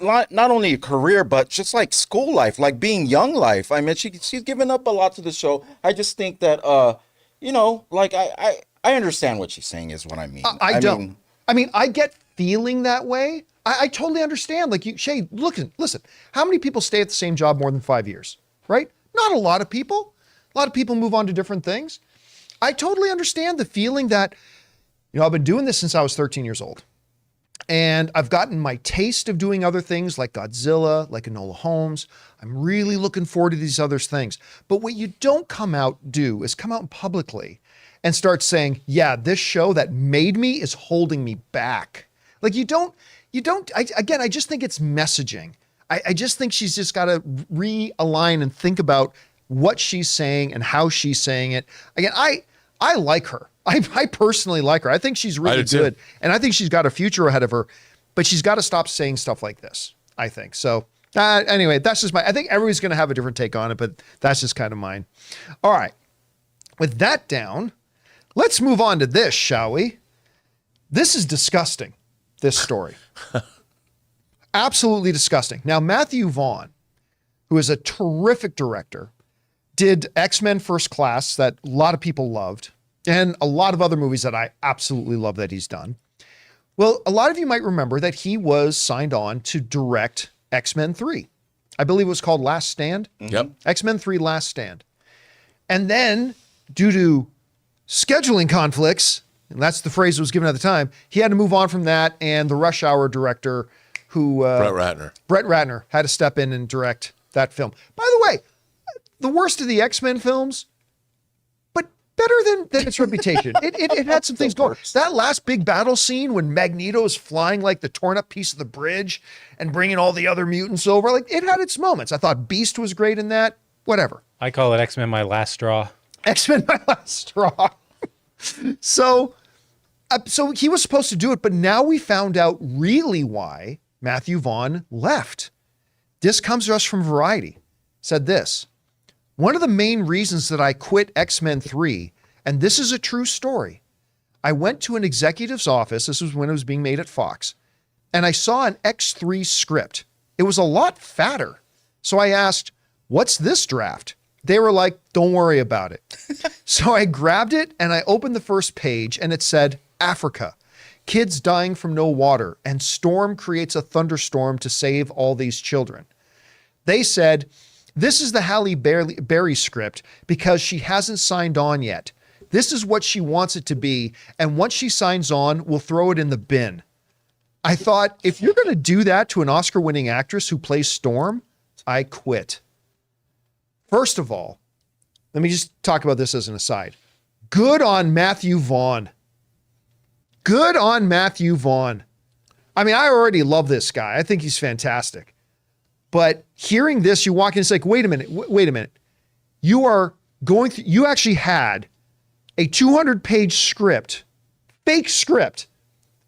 a career, but just like school life, like being young life. I mean, she's given up a lot to the show. I just think that I understand what she's saying is what I mean. I don't. I get feeling that way. I totally understand. Like Shay, listen, how many people stay at the same job more than 5 years, right? Not a lot of people. A lot of people move on to different things. I totally understand the feeling that, I've been doing this since I was 13 years old. And I've gotten my taste of doing other things like Godzilla, like Enola Holmes. I'm really looking forward to these other things. But what you don't come out publicly and start saying, yeah, this show that made me is holding me back. Like I just think it's messaging. I just think she's just got to realign and think about what she's saying and how she's saying it. Again, I like her. I personally like her. I think she's really good. And I think she's got a future ahead of her, but she's got to stop saying stuff like this, I think. So anyway, that's just I think everybody's going to have a different take on it, but that's just kind of mine. All right. With that down, let's move on to this, shall we? This is disgusting, this story. Absolutely disgusting. Now, Matthew Vaughn, who is a terrific director, did X-Men First Class that a lot of people loved, and a lot of other movies that I absolutely love that he's done. Well, a lot of you might remember that he was signed on to direct X-Men 3. I believe it was called Last Stand. Yep. X-Men 3 Last Stand. And then, due to scheduling conflicts, and that's the phrase that was given at the time, he had to move on from that, and the Rush Hour director, Brett Ratner, had to step in and direct that film. By the way, the worst of the X-Men films, but better than its reputation. It had some things going. That last big battle scene when Magneto is flying like the torn up piece of the bridge and bringing all the other mutants over, like it had its moments. I thought Beast was great in that. Whatever. I call it X-Men My Last Straw. X-Men My Last Straw. So he was supposed to do it, but now we found out really why Matthew Vaughn left. This comes to us from Variety. Said this: one of the main reasons that I quit X-Men 3, and this is a true story, I went to an executive's office, this was when it was being made at Fox, and I saw an X3 script. It was a lot fatter. So I asked, what's this draft? They were like, don't worry about it. So I grabbed it and I opened the first page and it said, Africa, kids dying from no water, and storm creates a thunderstorm to save all these children. They said, this is the Halle Berry script because she hasn't signed on yet. This is what she wants it to be. And once she signs on, we'll throw it in the bin. I thought, if you're going to do that to an Oscar-winning actress who plays Storm, I quit. First of all, let me just talk about this as an aside. Good on Matthew Vaughn. Good on Matthew Vaughn. I mean, I already love this guy. I think he's fantastic. But hearing this, you walk in, it's like, wait a minute. You actually had a 200-page script, fake script,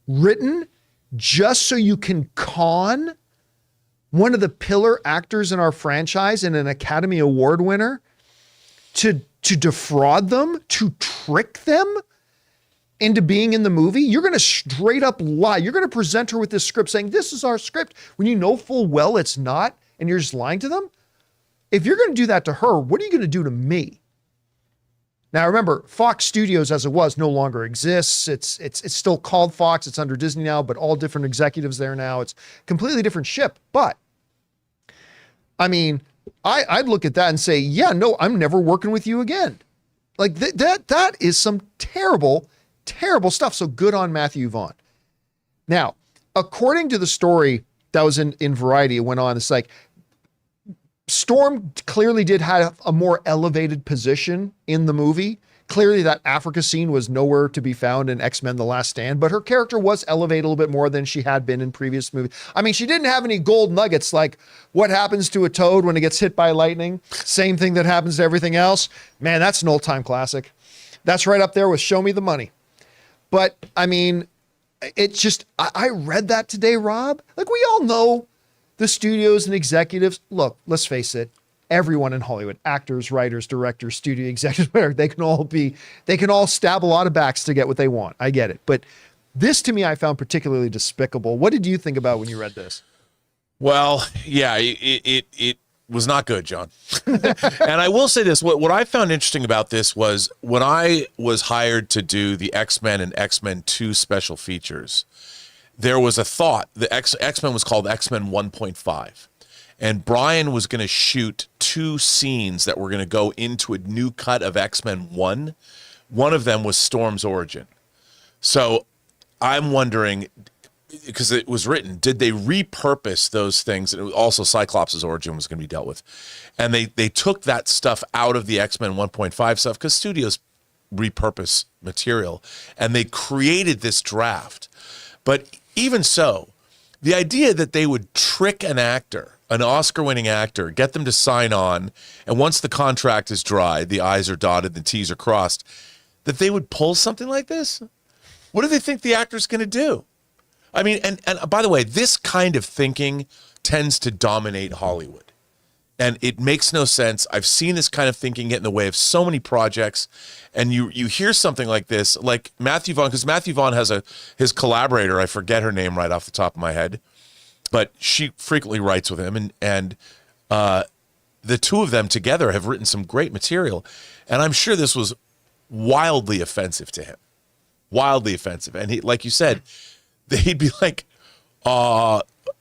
written, just so you can con one of the pillar actors in our franchise and an Academy Award winner to defraud them, to trick them into being in the movie? You're going to straight up lie. You're going to present her with this script saying, this is our script, when you know full well it's not, and you're just lying to them? If you're going to do that to her, what are you going to do to me? Now, remember, Fox Studios, as it was, no longer exists. It's still called Fox. It's under Disney now, but all different executives there now. It's a completely different ship. But, I mean, I'd look at that and say, yeah, no, I'm never working with you again. Like, that is some terrible, terrible stuff. So good on Matthew Vaughn. Now, according to the story that was in Variety, it went on, it's like, Storm clearly did have a more elevated position in the movie. Clearly that Africa scene was nowhere to be found in X-Men The Last Stand, but her character was elevated a little bit more than she had been in previous movies. I mean, she didn't have any gold nuggets like what happens to a toad when it gets hit by lightning. Same thing that happens to everything else. Man, that's an old-time classic. That's right up there with Show Me the Money. But, I mean, it's just, I read that today, Rob. Like, we all know the studios and executives. Look, let's face it, everyone in Hollywood, actors, writers, directors, studio executives, whatever, they can all stab a lot of backs to get what they want. I get it. But this, to me, I found particularly despicable. What did you think about when you read this? Well, yeah, it was not good, John. And I will say this, what I found interesting about this was when I was hired to do the X-Men and X-Men 2 special features, there was a thought, the X-Men was called X-Men 1.5. And Brian was going to shoot 2 scenes that were going to go into a new cut of X-Men 1. One of them was Storm's origin. So I'm wondering, because it was written, did they repurpose those things? And also Cyclops' origin was going to be dealt with. And they took that stuff out of the X-Men 1.5 stuff because studios repurpose material. And they created this draft. But even so, the idea that they would trick an actor, an Oscar-winning actor, get them to sign on, and once the contract is dry, the I's are dotted, the T's are crossed, that they would pull something like this? What do they think the actor's going to do? I mean, and by the way, this kind of thinking tends to dominate Hollywood. And it makes no sense. I've seen this kind of thinking get in the way of so many projects. And you hear something like this, like Matthew Vaughn, because Matthew Vaughn has his collaborator, I forget her name right off the top of my head, but she frequently writes with him. And the two of them together have written some great material. And I'm sure this was wildly offensive to him. Wildly offensive. And he, like you said, he'd be like,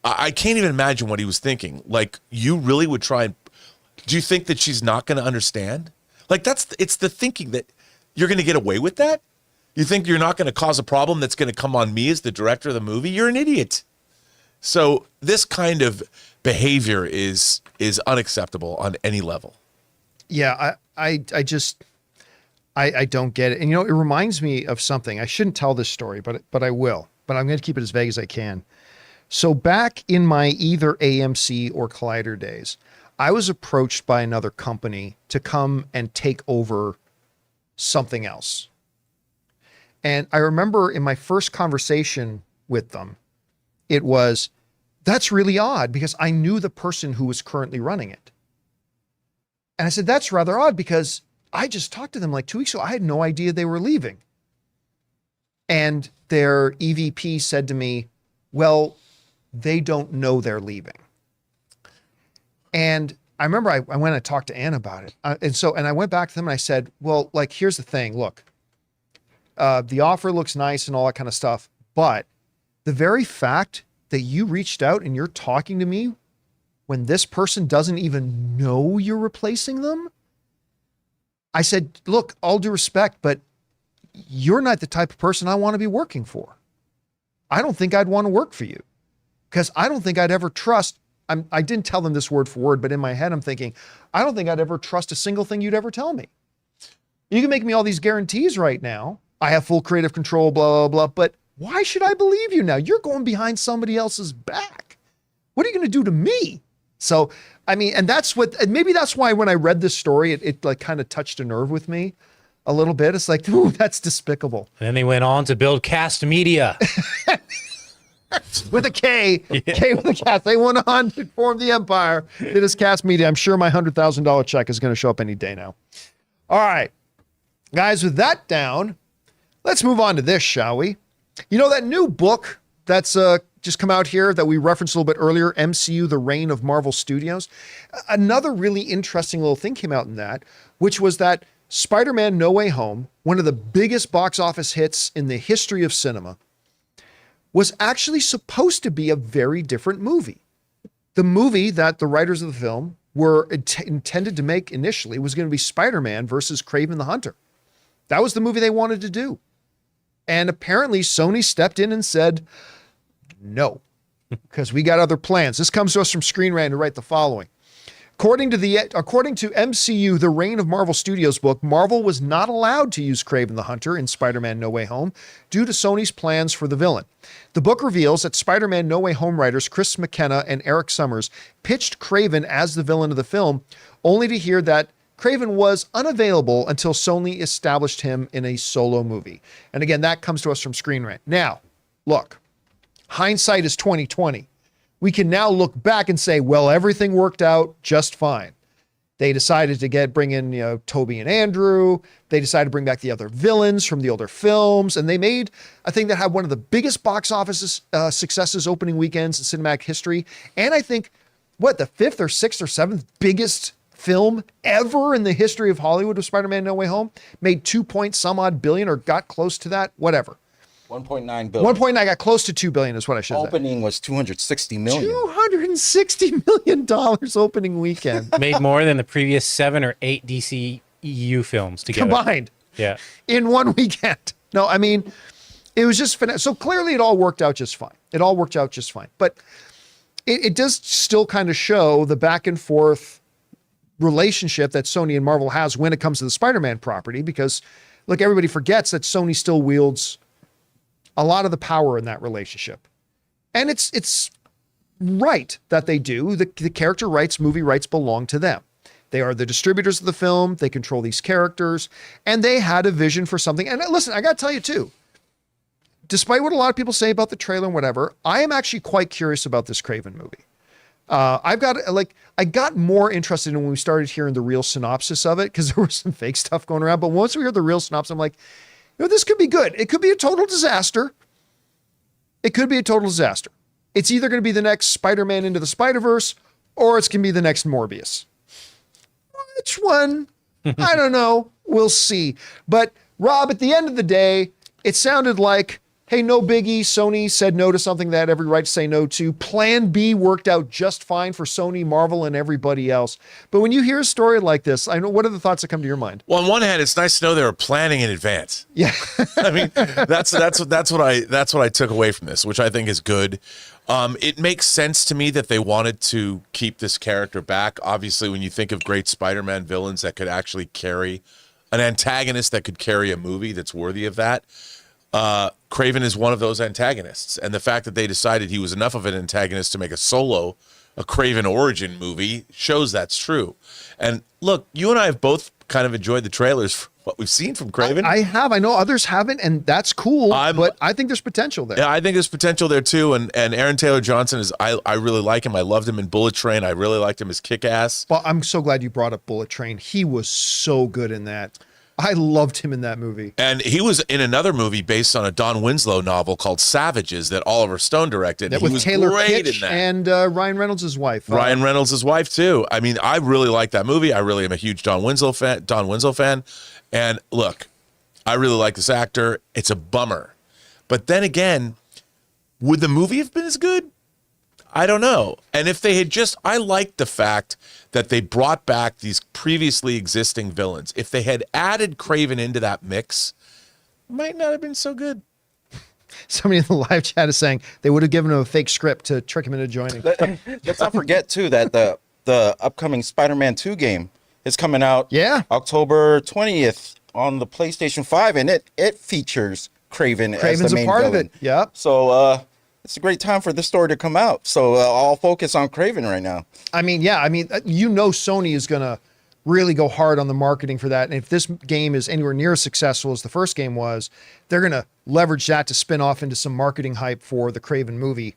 I can't even imagine what he was thinking. Like, you really would try and, do you think that she's not going to understand? Like, it's the thinking that you're going to get away with that? You think you're not going to cause a problem that's going to come on me as the director of the movie? You're an idiot. So this kind of behavior is unacceptable on any level. Yeah, I don't get it. And, you know, it reminds me of something. I shouldn't tell this story, but I will. But I'm going to keep it as vague as I can. So back in my either AMC or Collider days, I was approached by another company to come and take over something else. And I remember in my first conversation with them, it was, that's really odd because I knew the person who was currently running it. And I said, that's rather odd because I just talked to them like 2 weeks ago. I had no idea they were leaving. And their EVP said to me, well, they don't know they're leaving. And I remember I went and talked to Ann about it. And I went back to them and I said, well, like, here's the thing. Look, the offer looks nice and all that kind of stuff. But the very fact that you reached out and you're talking to me when this person doesn't even know you're replacing them. I said, look, all due respect, but you're not the type of person I want to be working for. I don't think I'd want to work for you because I don't think I'd ever trust. I didn't tell them this word for word, but in my head, I'm thinking, I don't think I'd ever trust a single thing you'd ever tell me. You can make me all these guarantees right now. I have full creative control, blah, blah, blah. But why should I believe you now? You're going behind somebody else's back. What are you going to do to me? So, I mean, and maybe that's why when I read this story, it like kind of touched a nerve with me a little bit. It's like, ooh, that's despicable. And then they went on to build Cast Media. with a K. K with a cast. They went on to form the empire. It is Cast Media. I'm sure my $100,000 check is going to show up any day now. All right. Guys, with that down, let's move on to this, shall we? You know, that new book that's just come out here that we referenced a little bit earlier, MCU, The Reign of Marvel Studios. Another really interesting little thing came out in that, which was that Spider-Man No Way Home, one of the biggest box office hits in the history of cinema, was actually supposed to be a very different movie. The movie that the writers of the film were intended to make initially was going to be Spider-Man versus Kraven the Hunter. That was the movie they wanted to do. And apparently Sony stepped in and said, no, because we got other plans. This comes to us from Screen Rant, who write the following. According to MCU, The Reign of Marvel Studios book, Marvel was not allowed to use Kraven the Hunter in Spider-Man No Way Home due to Sony's plans for the villain. The book reveals that Spider-Man No Way Home writers Chris McKenna and Eric Summers pitched Kraven as the villain of the film, only to hear that Kraven was unavailable until Sony established him in a solo movie. And again, that comes to us from Screen Rant. Now, look, hindsight is 2020. We can now look back and say, well, everything worked out just fine. They decided to bring in, Toby and Andrew. They decided to bring back the other villains from the older films. And they made a thing that had one of the biggest box office successes opening weekends in cinematic history. And I think, the 5th or 6th or 7th biggest film ever in the history of Hollywood of Spider-Man No Way Home. Made 2 point some odd billion or got close to that, whatever. 1.9 billion. 1.9 got close to 2 billion is what I should say. Opening was 260 million. $260 million opening weekend. Made more than the previous 7 or 8 DCEU films together. Combined. Yeah. In one weekend. No, I mean, it was just finesse. So clearly it all worked out just fine. But it does still kind of show the back and forth relationship that Sony and Marvel has when it comes to the Spider-Man property, because look, everybody forgets that Sony still wields a lot of the power in that relationship. And it's right that they do. The character rights, movie rights belong to them. They are the distributors of the film. They control these characters, and they had a vision for something. And listen, I got to tell you too, despite what a lot of people say about the trailer and whatever, I am actually quite curious about this Kraven movie. I got more interested in when we started hearing the real synopsis of it, because there was some fake stuff going around. But once we heard the real synopsis, I'm like, this could be good. It could be a total disaster. It's either going to be the next Spider-Man Into the Spider-Verse, or it's going to be the next Morbius. Which one? I don't know. We'll see. But Rob, at the end of the day, it sounded like, hey, no biggie. Sony said no to something they had every right to say no to. Plan B worked out just fine for Sony, Marvel, and everybody else. But when you hear a story like this, what are the thoughts that come to your mind? Well, on one hand, it's nice to know they were planning in advance. Yeah. I mean, that's what I took away from this, which I think is good. It makes sense to me that they wanted to keep this character back. Obviously, when you think of great Spider-Man villains that could actually carry an antagonist that could carry a movie that's worthy of that, Kraven is one of those antagonists. And the fact that they decided he was enough of an antagonist to make a Kraven origin movie shows that's true. And look, you and I have both kind of enjoyed the trailers for what we've seen from Kraven. I have. I know others haven't, and that's cool, but I think there's potential there. Yeah, I think there's potential there too. And Aaron Taylor Johnson I really like him. I loved him in Bullet Train. I really liked him as Kick-Ass. Well, I'm so glad you brought up Bullet Train. He was so good in that. I loved him in that movie. And he was in another movie based on a Don Winslow novel called Savages that Oliver Stone directed. That he with was Taylor great Kitsch in that. And Ryan Reynolds' wife. Ryan Reynolds' wife too. I mean, I really like that movie. I really am a huge Don Winslow fan. And look, I really like this actor. It's a bummer. But then again, would the movie have been as good? I don't know. And if they had I liked the fact that they brought back these previously existing villains. If they had added Kraven into that mix, it might not have been so good. Somebody in the live chat is saying they would have given him a fake script to trick him into joining. Let's not forget too that the upcoming Spider-Man 2 game is coming out October 20th on the PlayStation 5, and it features Kraven as the main a part villain. of it. Yeah. So it's a great time for this story to come out. So I'll focus on Kraven right now. I mean, Sony is going to really go hard on the marketing for that. And if this game is anywhere near as successful as the first game was, they're going to leverage that to spin off into some marketing hype for the Kraven movie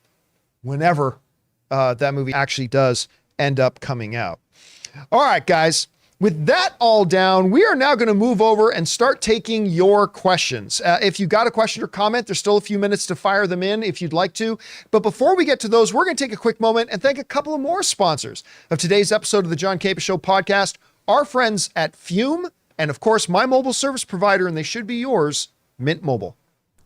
whenever that movie actually does end up coming out. All right, guys. With that all down, we are now going to move over and start taking your questions. If you got a question or comment, there's still a few minutes to fire them in if you'd like to. But before we get to those, we're going to take a quick moment and thank a couple of more sponsors of today's episode of the John Campea Show podcast, our friends at Fume, and of course, my mobile service provider, and they should be yours, Mint Mobile.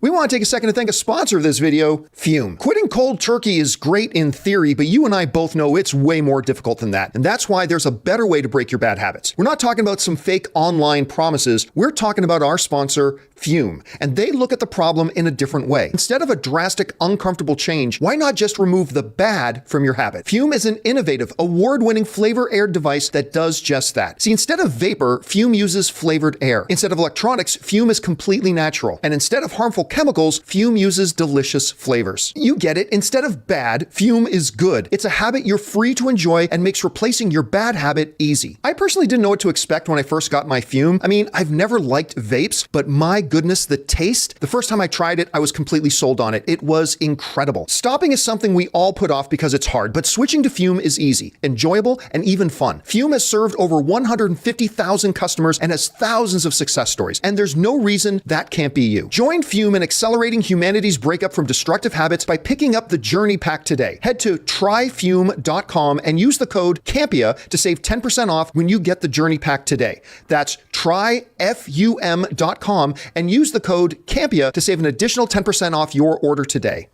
We want to take a second to thank a sponsor of this video, Fume. Quitting cold turkey is great in theory, but you and I both know it's way more difficult than that. And that's why there's a better way to break your bad habits. We're not talking about some fake online promises. We're talking about our sponsor, Fume. And they look at the problem in a different way. Instead of a drastic, uncomfortable change, why not just remove the bad from your habit? Fume is an innovative, award-winning flavor-aired device that does just that. See, instead of vapor, Fume uses flavored air. Instead of electronics, Fume is completely natural. And instead of harmful chemicals, Fume uses delicious flavors. You get it. Instead of bad, Fume is good. It's a habit you're free to enjoy and makes replacing your bad habit easy. I personally didn't know what to expect when I first got my Fume. I mean, I've never liked vapes, but my goodness, the taste. The first time I tried it, I was completely sold on it. It was incredible. Stopping is something we all put off because it's hard, but switching to Fume is easy, enjoyable, and even fun. Fume has served over 150,000 customers and has thousands of success stories, and there's no reason that can't be you. Join Fume in accelerating humanity's breakup from destructive habits by picking up the Journey Pack today. Head to tryfume.com and use the code Campea to save 10% off when you get the Journey Pack today. That's tryfum.com and use the code Campea to save an additional 10% off your order today.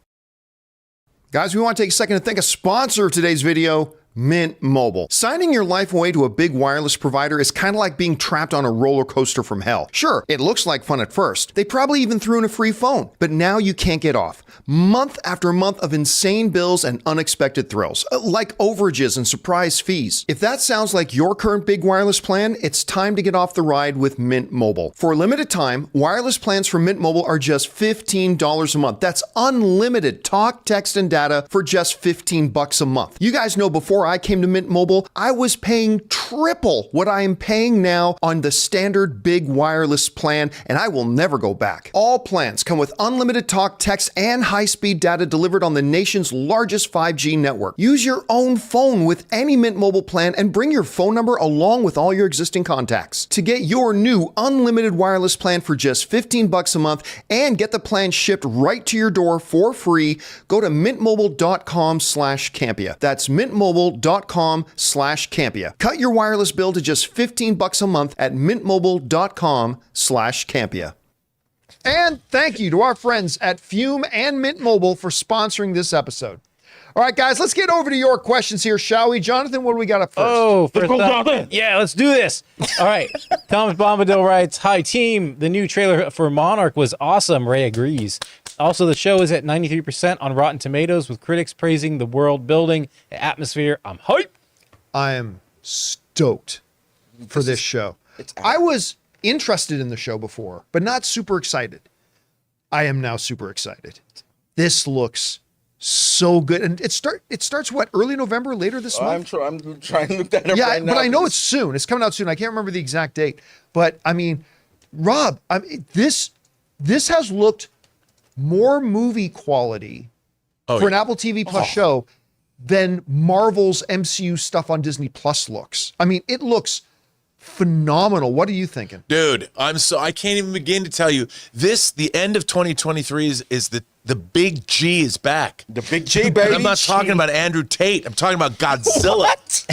Guys, we want to take a second to thank a sponsor of today's video, Mint Mobile. Signing your life away to a big wireless provider is kind of like being trapped on a roller coaster from hell. Sure, it looks like fun at first. They probably even threw in a free phone, but now you can't get off. Month after month of insane bills and unexpected thrills, like overages and surprise fees. If that sounds like your current big wireless plan, it's time to get off the ride with Mint Mobile. For a limited time, wireless plans from Mint Mobile are just $15 a month. That's unlimited talk, text, and data for just $15 a month. You guys know before I came to Mint Mobile, I was paying triple what I am paying now on the standard big wireless plan, and I will never go back. All plans come with unlimited talk, text, and high-speed data delivered on the nation's largest 5G network. Use your own phone with any Mint Mobile plan and bring your phone number along with all your existing contacts. To get your new unlimited wireless plan for just $15 a month and get the plan shipped right to your door for free, go to mintmobile.com/Campea. That's mintmobile.com/Campea. Cut your wireless bill to just $15 a month at mintmobile.com/Campea. And thank you to our friends at Fume and Mint Mobile for sponsoring this episode. All right, guys, let's get over to your questions here, shall we? Jonathan, what do we got up first? Oh, first up, yeah, let's do this. All right. Thomas Bombadil writes, "Hi, team. The new trailer for Monarch was awesome. Ray agrees. Also, the show is at 93% on Rotten Tomatoes with critics praising the world building and atmosphere. I'm hype." I am stoked for this show. I was interested in the show before, but not super excited. I am now super excited. This looks so good. And it starts what, early November, later this month? I'm trying to look that up right now. But I know it's soon. It's coming out soon. I can't remember the exact date. But I mean, Rob, this has looked more movie quality for an Apple TV Plus show than Marvel's MCU stuff on Disney Plus looks. I mean, it looks phenomenal. What are you thinking? Dude, I can't even begin to tell you. The end of 2023 is the big G is back. The big G, baby. I'm not talking about Andrew Tate. I'm talking about Godzilla. What?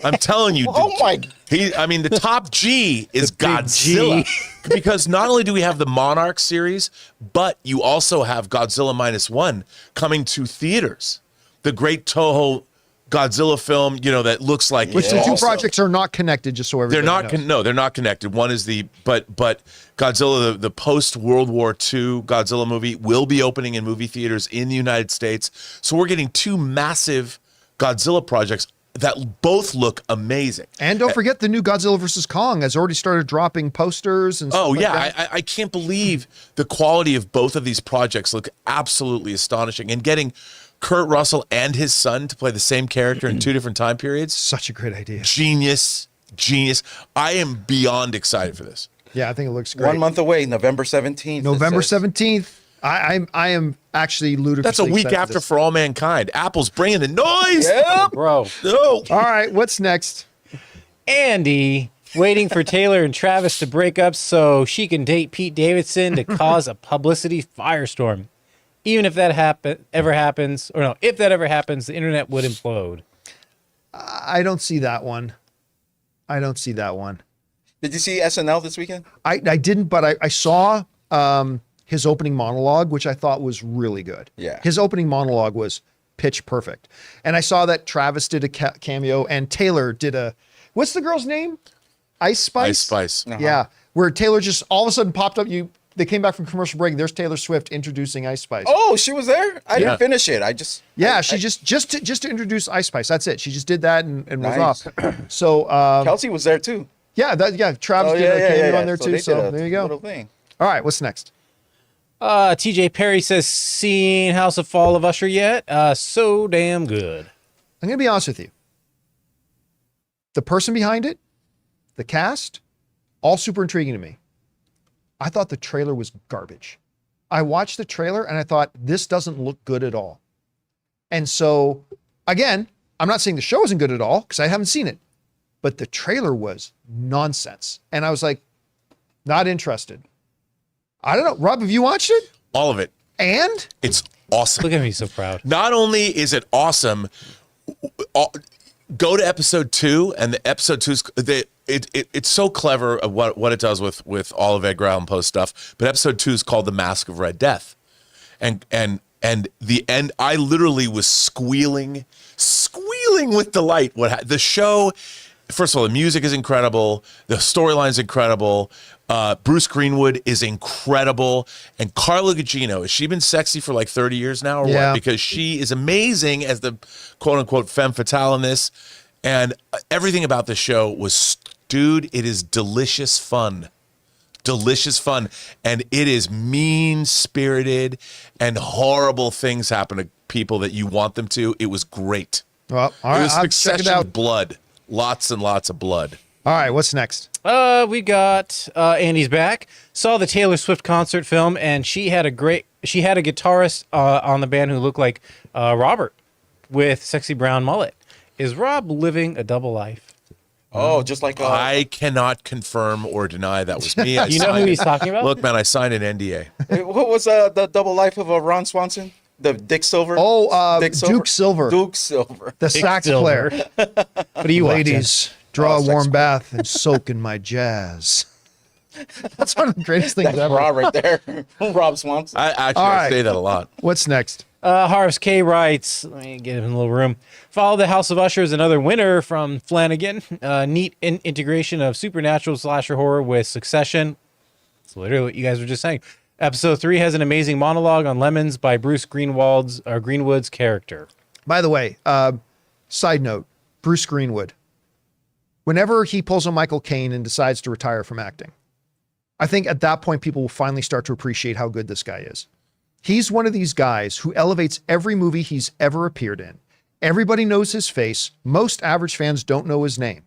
I'm telling you. Oh my. The top G is Godzilla. Because not only do we have the Monarch series, but you also have Godzilla -1 coming to theaters. The great Toho Godzilla film, that looks like which the two projects are not connected, just so everybody knows. They're not connected. One is but Godzilla, the post World War II Godzilla movie, will be opening in movie theaters in the United States. So we're getting two massive Godzilla projects that both look amazing. And don't forget, the new Godzilla vs. Kong has already started dropping posters and stuff like that. I can't believe the quality of both of these projects look absolutely astonishing. And getting Kurt Russell and his son to play the same character in two different time periods. Such a great idea. Genius. genius. I am beyond excited for this. Yeah, I think it looks great. 1 month away, November 17th. November 17th. I am actually ludicrously That's a week excited after For All Mankind. Apple's bringing the noise. Yep. Bro. No. All right, what's next? Andy waiting for Taylor and Travis to break up so she can date Pete Davidson to cause a publicity firestorm. Even if that ever happens, the internet would implode. I don't see that one. Did you see SNL this weekend? I didn't, but I saw his opening monologue, which I thought was really good. Yeah. His opening monologue was pitch perfect. And I saw that Travis did a cameo and Taylor did what's the girl's name? Ice Spice? Ice Spice. Uh-huh. Yeah. Where Taylor just all of a sudden popped up. They came back from commercial break. There's Taylor Swift introducing Ice Spice. Oh, she was there? I didn't finish it. She just to introduce Ice Spice. That's it. She just did that and was Nice. off. So Kelsey was there too. Travis did a cameo on there too. they So did a there you go. little thing. All right, what's next? TJ Perry says, seen House of Fall of Usher yet? So damn good. I'm gonna be honest with you. The person behind it, the cast, all super intriguing to me. I thought the trailer was garbage. I watched the trailer and I thought, this doesn't look good at all. And so, again, I'm not saying the show isn't good at all because I haven't seen it, but the trailer was nonsense. And I was like, not interested. I don't know. Rob, have you watched it? All of it. And? It's awesome. Look at me, so proud. Not only is it awesome, go to episode 2, and the episode 2 is it's so clever of what it does with all of Edgar Allan Poe's stuff. But episode 2 is called The Mask of Red Death, and the end. I literally was squealing with delight. The show. First of all, the music is incredible. The storyline is incredible. Bruce Greenwood is incredible. And Carla Gugino, has she been sexy for like 30 years now or what? Because she is amazing as the quote-unquote femme fatale in this. And everything about the show was, dude, it is delicious fun. Delicious fun. And it is mean-spirited and horrible things happen to people that you want them to. It was great. Well, all right, It was I'll check it Succession out. blood. Lots and lots of blood. All right, what's next? We got Andy's back. Saw the Taylor Swift concert film, and she had a guitarist on the band who looked like Robert with sexy brown mullet. Is Rob living a double life? Oh, just like I cannot confirm or deny that was me. You know who he's talking about? Look, man, I signed an NDA. what was the double life of Ron Swanson? The Dick Silver? Oh, Dick Duke Silver. Duke Silver. The sax player. What do you Ladies, draw a sex warm bath and soak in my jazz. That's one of the greatest things That's ever. Rob right there. Rob Swanson. I say that a lot. What's next? Harv's K writes, let me give him a little room. Follow the House of Usher is another winner from Flanagan. Neat integration of supernatural slasher horror with Succession. That's literally what you guys were just saying. Episode 3 has an amazing monologue on lemons by Bruce Greenwood's character. By the way, side note, Bruce Greenwood. Whenever he pulls a Michael Caine and decides to retire from acting, I think at that point people will finally start to appreciate how good this guy is. He's one of these guys who elevates every movie he's ever appeared in. Everybody knows his face. Most average fans don't know his name.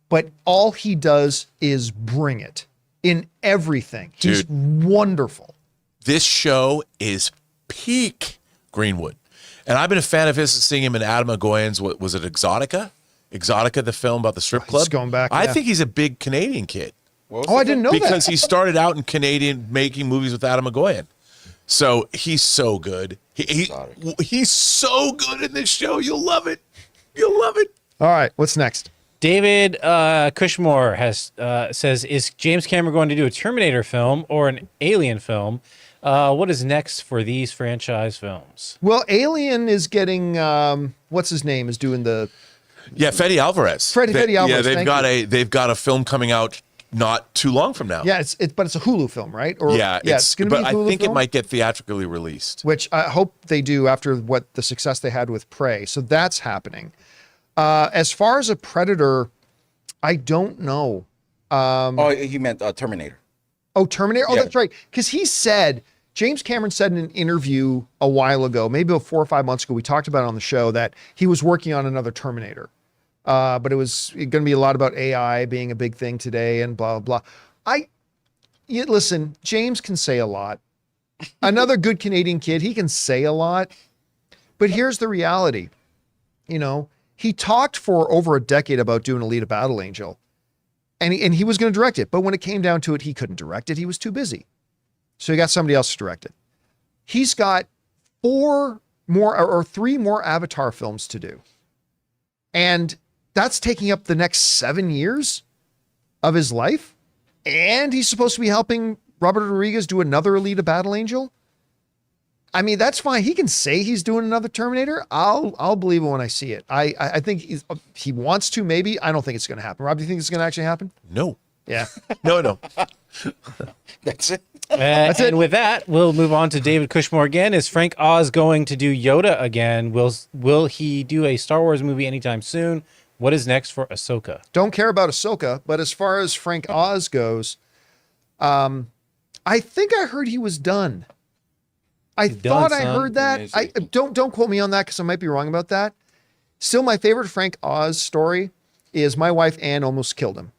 But all he does is bring it in everything. He's wonderful. This show is peak Greenwood. And I've been a fan of his seeing him in Adam Egoyan's, what was it, Exotica? Exotica, the film about the strip club. He's going back. I think he's a big Canadian kid. Oh, I didn't know that. Because he started out in Canadian making movies with Adam Egoyan. So he's so good. He's so good in this show. You'll love it. You'll love it. All right, what's next? David Cushmore says, is James Cameron going to do a Terminator film or an Alien film? What is next for these franchise films? Well, Alien is getting, what's his name, is doing the... Yeah, Fede Alvarez. Fede Alvarez, Yeah, they've got a film coming out not too long from now. Yeah, but it's a Hulu film, right? Or it's going to be a Hulu I think film, it might get theatrically released. which I hope they do after what the success they had with Prey. So that's happening. As far as a Predator, I don't know. He meant Terminator. Oh, Terminator? Oh, Yeah. that's right. Because James Cameron said in an interview a while ago, maybe 4 or 5 months ago, we talked about it on the show, that he was working on another Terminator. but it was going to be a lot about AI being a big thing today and blah, blah, blah. Listen, James can say a lot. Another good Canadian kid, he can say a lot. But here's the reality. He talked for over a decade about doing Alita Battle Angel. And he was going to direct it. But when it came down to it, he couldn't direct it. He was too busy. So he got somebody else to direct it. He's got 3 more Avatar films to do. And that's taking up the next 7 years of his life. And he's supposed to be helping Robert Rodriguez do another Alita Battle Angel. I mean, that's fine. He can say he's doing another Terminator. I'll believe it when I see it. I think he wants to, maybe. I don't think it's going to happen. Rob, do you think it's going to actually happen? No. Yeah. No. That's it. That's it. And with that, we'll move on to David Cushmore again. Is Frank Oz going to do Yoda again? Will he do a Star Wars movie anytime soon? What is next for Ahsoka? Don't care about Ahsoka, but as far as Frank Oz goes, I think I heard he was done. I heard that. Don't quote me on that because I might be wrong about that. Still, my favorite Frank Oz story is my wife Ann almost killed him.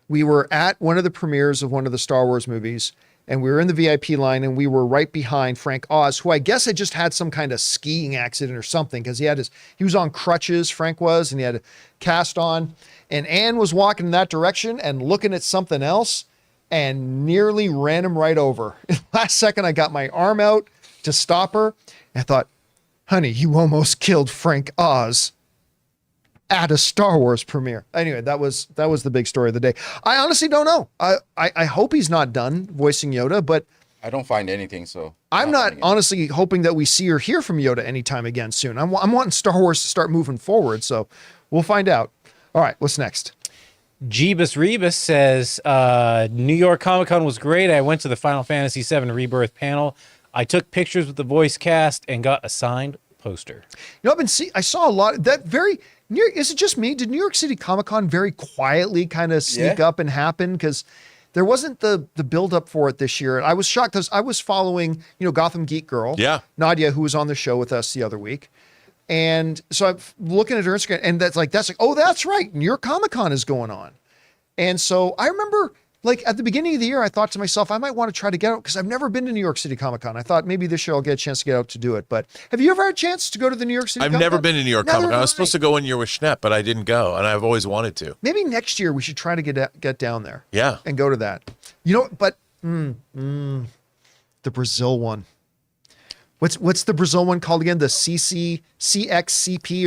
We were at one of the premieres of one of the Star Wars movies, and we were in the VIP line, and we were right behind Frank Oz, who I guess had just had some kind of skiing accident or something because he was on crutches, Frank was, and he had a cast on. And Ann was walking in that direction and looking at something else, and nearly ran him right over. Last second, I got my arm out to stop her. And I thought, honey, you almost killed Frank Oz at a Star Wars premiere. Anyway, that was the big story of the day. I honestly don't know. I hope he's not done voicing Yoda, but I don't find anything, so I'm not honestly hoping that we see or hear from Yoda anytime again soon. I'm wanting Star Wars to start moving forward, so we'll find out. All right, what's next? Jeebus Rebus says, New York Comic Con was great. I went to the Final Fantasy VII Rebirth panel. I took pictures with the voice cast and got a signed poster. I saw a lot of that is it just me? Did New York City Comic Con very quietly kind of sneak up and happen? Because there wasn't the build up for it this year. And I was shocked because I was following, Gotham Geek Girl, Nadia, who was on the show with us the other week. And so I'm looking at her Instagram, and that's like, oh, that's right. New York Comic Con is going on. And so I remember, at the beginning of the year, I thought to myself, I might want to try to get out because I've never been to New York City Comic Con. I thought maybe this year I'll get a chance to get out to do it. But have you ever had a chance to go to the New York City Comic Con? I've never been to New York Comic Con. I was supposed to go 1 year with Schnepp, but I didn't go, and I've always wanted to. Maybe next year we should try to get down there. Yeah. And go to that. But the Brazil one. What's the Brazil one called again? The CXCP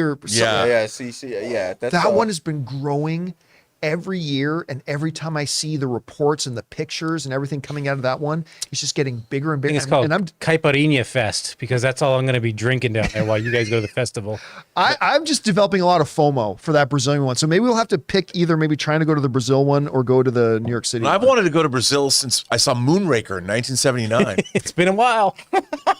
or something? Yeah, CC. Yeah, that one has been growing every year, and every time I see the reports and the pictures and everything coming out of that one, it's just getting bigger and bigger. I think it's called Caipirinha Fest because that's all I'm going to be drinking down there while you guys go to the festival. I'm just developing a lot of FOMO for that Brazilian one, so maybe we'll have to pick either maybe trying to go to the Brazil one or go to the New York City one. I've wanted to go to Brazil since I saw Moonraker in 1979. It's been a while.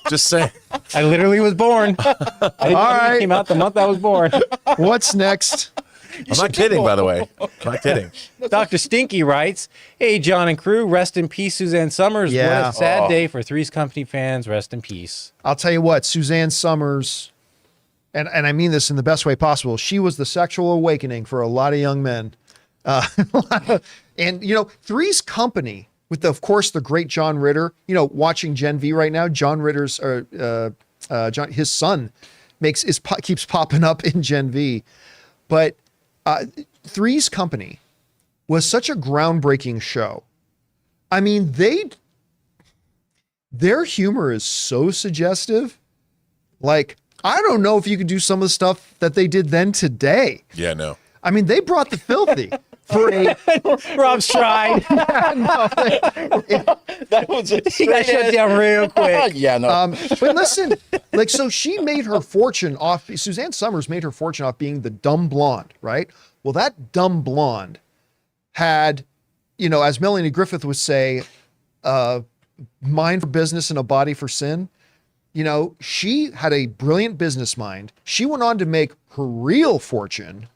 Just saying. I literally was born. It came out the month I was born. What's next? I'm not kidding, by the way. I'm not kidding. Dr. Stinky writes, hey, John and crew, rest in peace, Suzanne Summers. Yeah. What a sad day for Three's Company fans. Rest in peace. I'll tell you what, Suzanne Summers, and I mean this in the best way possible, she was the sexual awakening for a lot of young men. And, Three's Company, with, of course, the great John Ritter, watching Gen V right now, John Ritter's, his son keeps popping up in Gen V. But Three's Company was such a groundbreaking show. I mean, their humor is so suggestive. I don't know if you could do some of the stuff that they did then today. Yeah, no. I mean, they brought the filthy for a Rob's tried. That was He got shut down real quick. Yeah, no. but listen, so she made her fortune Suzanne Summers made her fortune off being the dumb blonde, right? Well, that dumb blonde had, as Melanie Griffith would say, mind for business and a body for sin. She had a brilliant business mind. She went on to make her real fortune,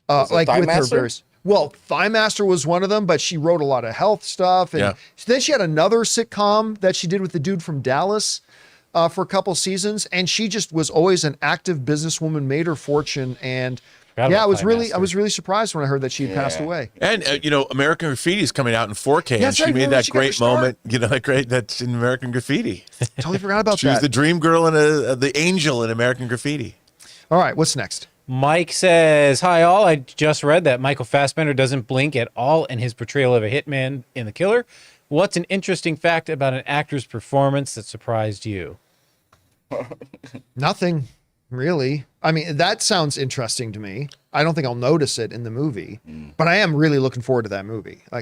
with her various. Well, Thigh Master was one of them, but she wrote a lot of health stuff. And then she had another sitcom that she did with the dude from Dallas. for a couple seasons, and she just was always an active businesswoman, made her fortune, and I was really surprised when I heard that she had passed away. And American Graffiti is coming out in 4K, and she made that great moment. That's in American Graffiti. Totally forgot about that. She was the dream girl and the angel in American Graffiti. All right, what's next? Mike says, "Hi all. I just read that Michael Fassbender doesn't blink at all in his portrayal of a hitman in The Killer. What's an interesting fact about an actor's performance that surprised you?" Nothing, really. I mean, that sounds interesting to me. I don't think I'll notice it in the movie, but I am really looking forward to that movie. I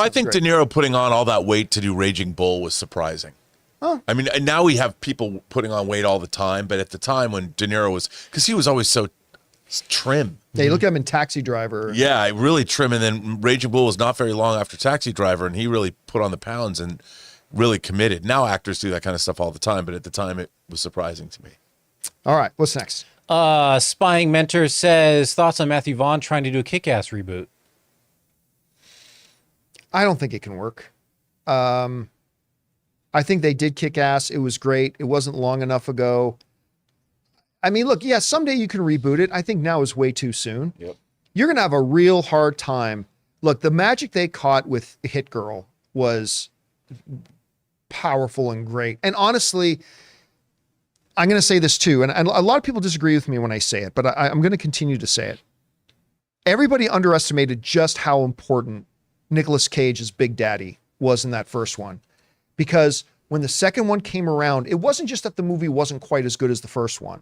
think De Niro putting on all that weight to do Raging Bull was surprising. Oh. I mean, and now we have people putting on weight all the time, but at the time when De Niro was, because he was always so trim. Yeah, you look at him in Taxi Driver. Yeah, really trim. And then Raging Bull was not very long after Taxi Driver, and he really put on the pounds and really committed. Now actors do that kind of stuff all the time, but at the time it was surprising to me. All right, what's next? Spying Mentor says, thoughts on Matthew Vaughn trying to do a Kick-Ass reboot? I don't think it can work. I think they did Kick-Ass. It was great. It wasn't long enough ago. I mean, look, yeah, someday you can reboot it. I think now is way too soon. Yep. You're going to have a real hard time. Look, the magic they caught with Hit Girl was powerful and great. And honestly, I'm going to say this too, and a lot of people disagree with me when I say it, but I'm going to continue to say it. Everybody underestimated just how important Nicolas Cage's Big Daddy was in that first one. Because when the second one came around, it wasn't just that the movie wasn't quite as good as the first one.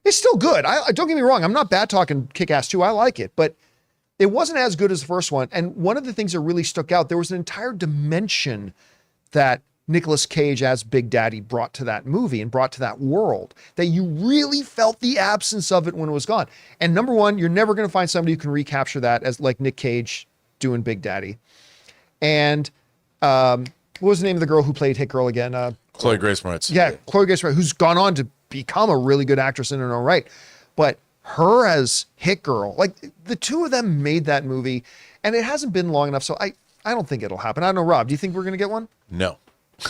It's still good. Don't get me wrong. I'm not bad talking Kick-Ass 2. I like it, but it wasn't as good as the first one. And one of the things that really stuck out, there was an entire dimension that Nicolas Cage as Big Daddy brought to that movie and brought to that world that you really felt the absence of it when it was gone. And number one, you're never going to find somebody who can recapture that as like Nick Cage doing Big Daddy. And what was the name of the girl who played Hit Girl again? Chloe Grace Moretz. Yeah, Chloe Grace Moretz, who's gone on to become a really good actress in her own right. But her as Hit Girl, like the two of them made that movie, and it hasn't been long enough, so I don't think it'll happen. I don't know, Rob, do you think we're going to get one? No.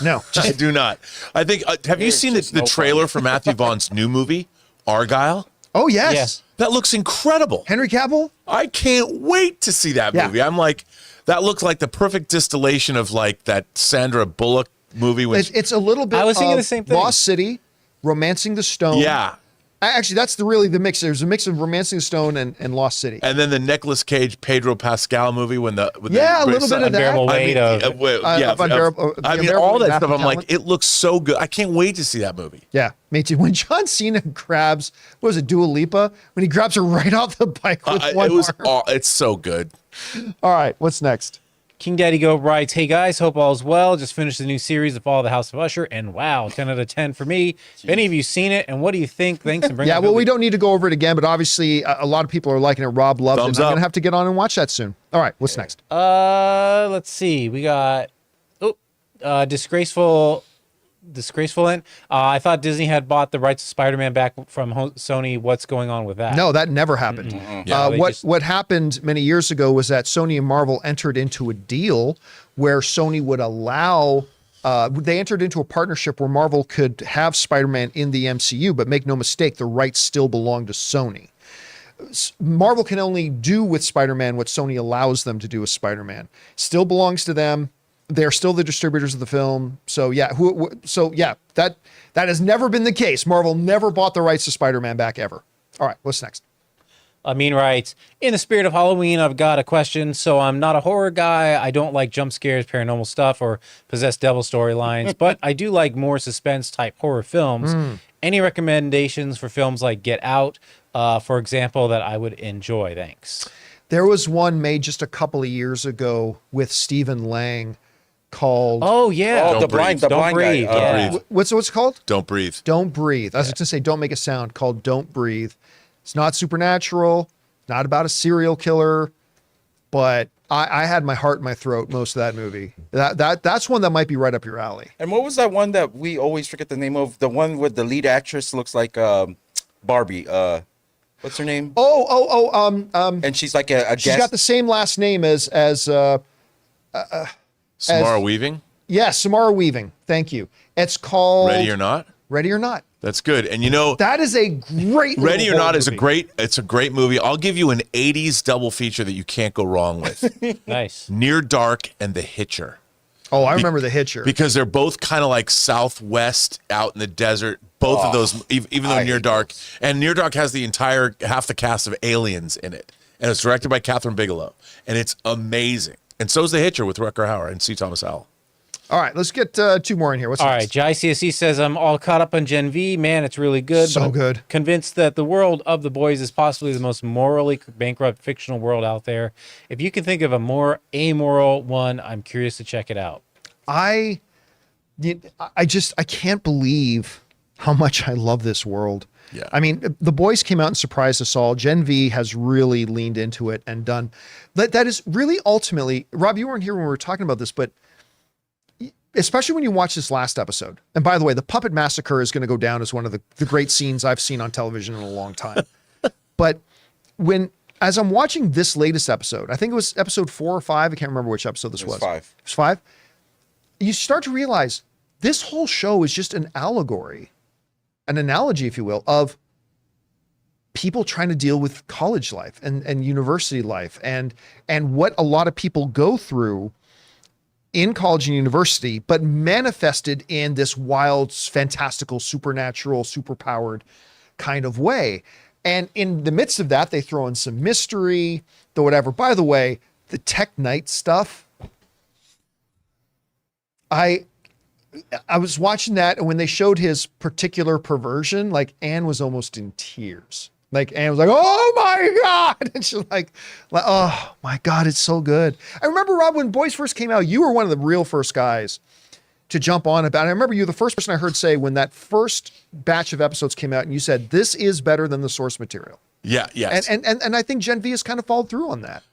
No. I do not. I think, have you seen the trailer for Matthew Vaughn's new movie, Argyle? Oh, yes. Yes. That looks incredible. Henry Cavill? I can't wait to see that movie. I'm like, that looks like the perfect distillation of like that Sandra Bullock movie. It's a little bit I was thinking of the same thing. Lost City, Romancing the Stone. Yeah. Actually, that's really the mix. There's a mix of Romancing the Stone and Lost City. And then the Nicolas Cage Pedro Pascal movie with a little bit of that. Unbearable Weight of all that stuff. I'm like, it looks so good. I can't wait to see that movie. Yeah, me too. When John Cena grabs, what was it, Dua Lipa? When he grabs her right off the bike with one arm. It's so good. All right, what's next? King Daddy Go writes, hey guys, hope all is well. Just finished the new series, The Fall of the House of Usher, and wow, 10 out of 10 for me. If any of you seen it, and what do you think? Thanks, and bring Yeah, well, we don't need to go over it again, but obviously a lot of people are liking it. Rob loves it. I'm going to have to get on and watch that soon. All right, what's next? Let's see. We got Disgraceful. I thought Disney had bought the rights to Spider-Man back from Sony. What's going on with that? No, that never happened. What happened many years ago was that Sony and Marvel entered into a deal where Sony would allow. They entered into a partnership where Marvel could have Spider-Man in the MCU, but make no mistake, the rights still belong to Sony. Marvel can only do with Spider-Man what Sony allows them to do with Spider-Man. Still belongs to them. They're still the distributors of the film. So yeah, that has never been the case. Marvel never bought the rights to Spider-Man back ever. All right, what's next? Amin writes, in the spirit of Halloween, I've got a question. So I'm not a horror guy. I don't like jump scares, paranormal stuff, or possessed devil storylines, but I do like more suspense type horror films. Any recommendations for films like Get Out, for example, that I would enjoy? Thanks. There was one made just a couple of years ago with Stephen Lang called the blind guy. What's it called? Don't Breathe. Don't Breathe. I was going to say Don't Make a Sound, called Don't Breathe. It's not supernatural, not about a serial killer, but I had my heart in my throat most of that movie. That's one that might be right up your alley. And what was that one that we always forget the name of? The one with the lead actress looks like Barbie. What's her name? And she's like a she's got the same last name as Samara Weaving? Yeah, Samara Weaving. Thank you. It's called Ready or Not? Ready or Not. That's good. And you know, that is a great Ready or Not is movie. it's a great movie. I'll give you an 80s double feature that you can't go wrong with. Nice. Near Dark and The Hitcher. Oh, I remember The Hitcher. Because they're both kind of like Southwest out in the desert. Both of those, even though Near Dark, and Near Dark has the entire half the cast of Aliens in it. And it's directed by Catherine Bigelow. And it's amazing. And so is The Hitcher with Rutger Hauer and C. Thomas Howell. All right, let's get two more in here. What's all next? right, JCSE says, I'm all caught up on Gen V. Man, it's really good. So but I'm good. Convinced that the world of The Boys is possibly the most morally bankrupt fictional world out there. If you can think of a more amoral one, I'm curious to check it out. I can't believe how much I love this world. Yeah. I mean, The Boys came out and surprised us all. Gen V has really leaned into it and done that is really ultimately, Rob, you weren't here when we were talking about this, but especially when you watch this last episode. And by the way, the Puppet Massacre is going to go down as one of the great scenes I've seen on television in a long time. But as I'm watching this latest episode, I think it was episode 4 or 5. I can't remember which episode this was. 5. It was 5. You start to realize this whole show is just an allegory, an analogy, if you will, of people trying to deal with college life and university life and what a lot of people go through in college and university, but manifested in this wild, fantastical, supernatural, superpowered kind of way. And in the midst of that, they throw in some mystery, the whatever. By the way, the Tech Knight stuff, I was watching that, and when they showed his particular perversion, like Anne was almost in tears. Like Anne was like, "Oh my God!" And she's like, "Oh my God, it's so good." I remember, Rob, when Boys first came out, you were one of the real first guys to jump on about it. I remember you, the first person I heard say when that first batch of episodes came out, and you said, "This is better than the source material." Yeah, yes. And I think Gen V has kind of followed through on that.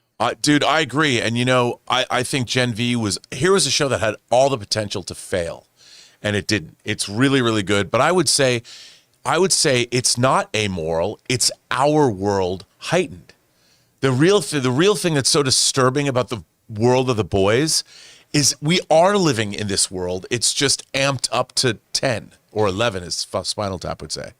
Dude, I agree. And you know, I think Gen V was a show that had all the potential to fail, and it didn't. It's really, really good. But I would say it's not amoral. It's our world heightened. The real thing that's so disturbing about the world of The Boys is we are living in this world. It's just amped up to 10 or 11, as Spinal Tap would say.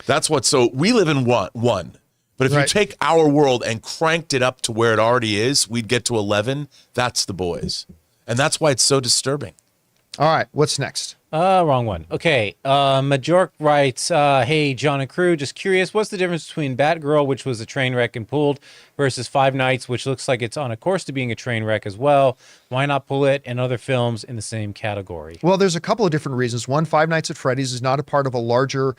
That's we live in one. But if you take our world and cranked it up to where it already is, we'd get to 11. That's The Boys. And that's why it's so disturbing. All right, what's next? Wrong one. Okay. Majork writes, hey, John and crew, just curious, what's the difference between Batgirl, which was a train wreck and pulled, versus Five Nights, which looks like it's on a course to being a train wreck as well? Why not pull it and other films in the same category? Well, there's a couple of different reasons. One, Five Nights at Freddy's is not a part of a larger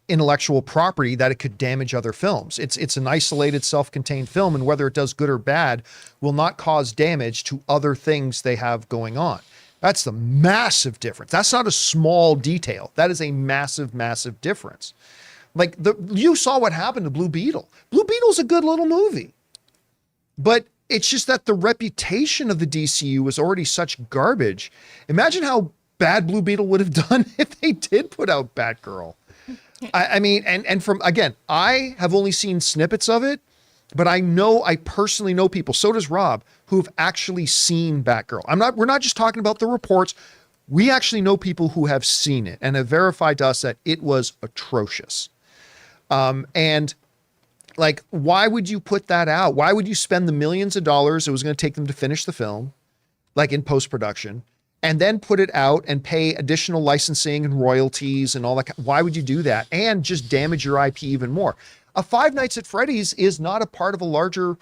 intellectual property that it could damage other films. It's an isolated, self-contained film, and whether it does good or bad will not cause damage to other things they have going on. That's the massive difference. That's not a small detail. That is a massive, massive difference. Like you saw what happened to Blue Beetle. Blue Beetle's a good little movie, but it's just that the reputation of the DCU was already such garbage. Imagine how bad Blue Beetle would have done if they did put out Batgirl. I mean, and from, again, I have only seen snippets of it, but I personally know people, so does Rob, who've actually seen Batgirl. We're not just talking about the reports. We actually know people who have seen it and have verified to us that it was atrocious. And like, why would you put that out? Why would you spend the millions of dollars it was going to take them to finish the film, like in post-production, and then put it out and pay additional licensing and royalties and all that? Why would you do that? And just damage your IP even more. A Five Nights at Freddy's is not a part of a larger,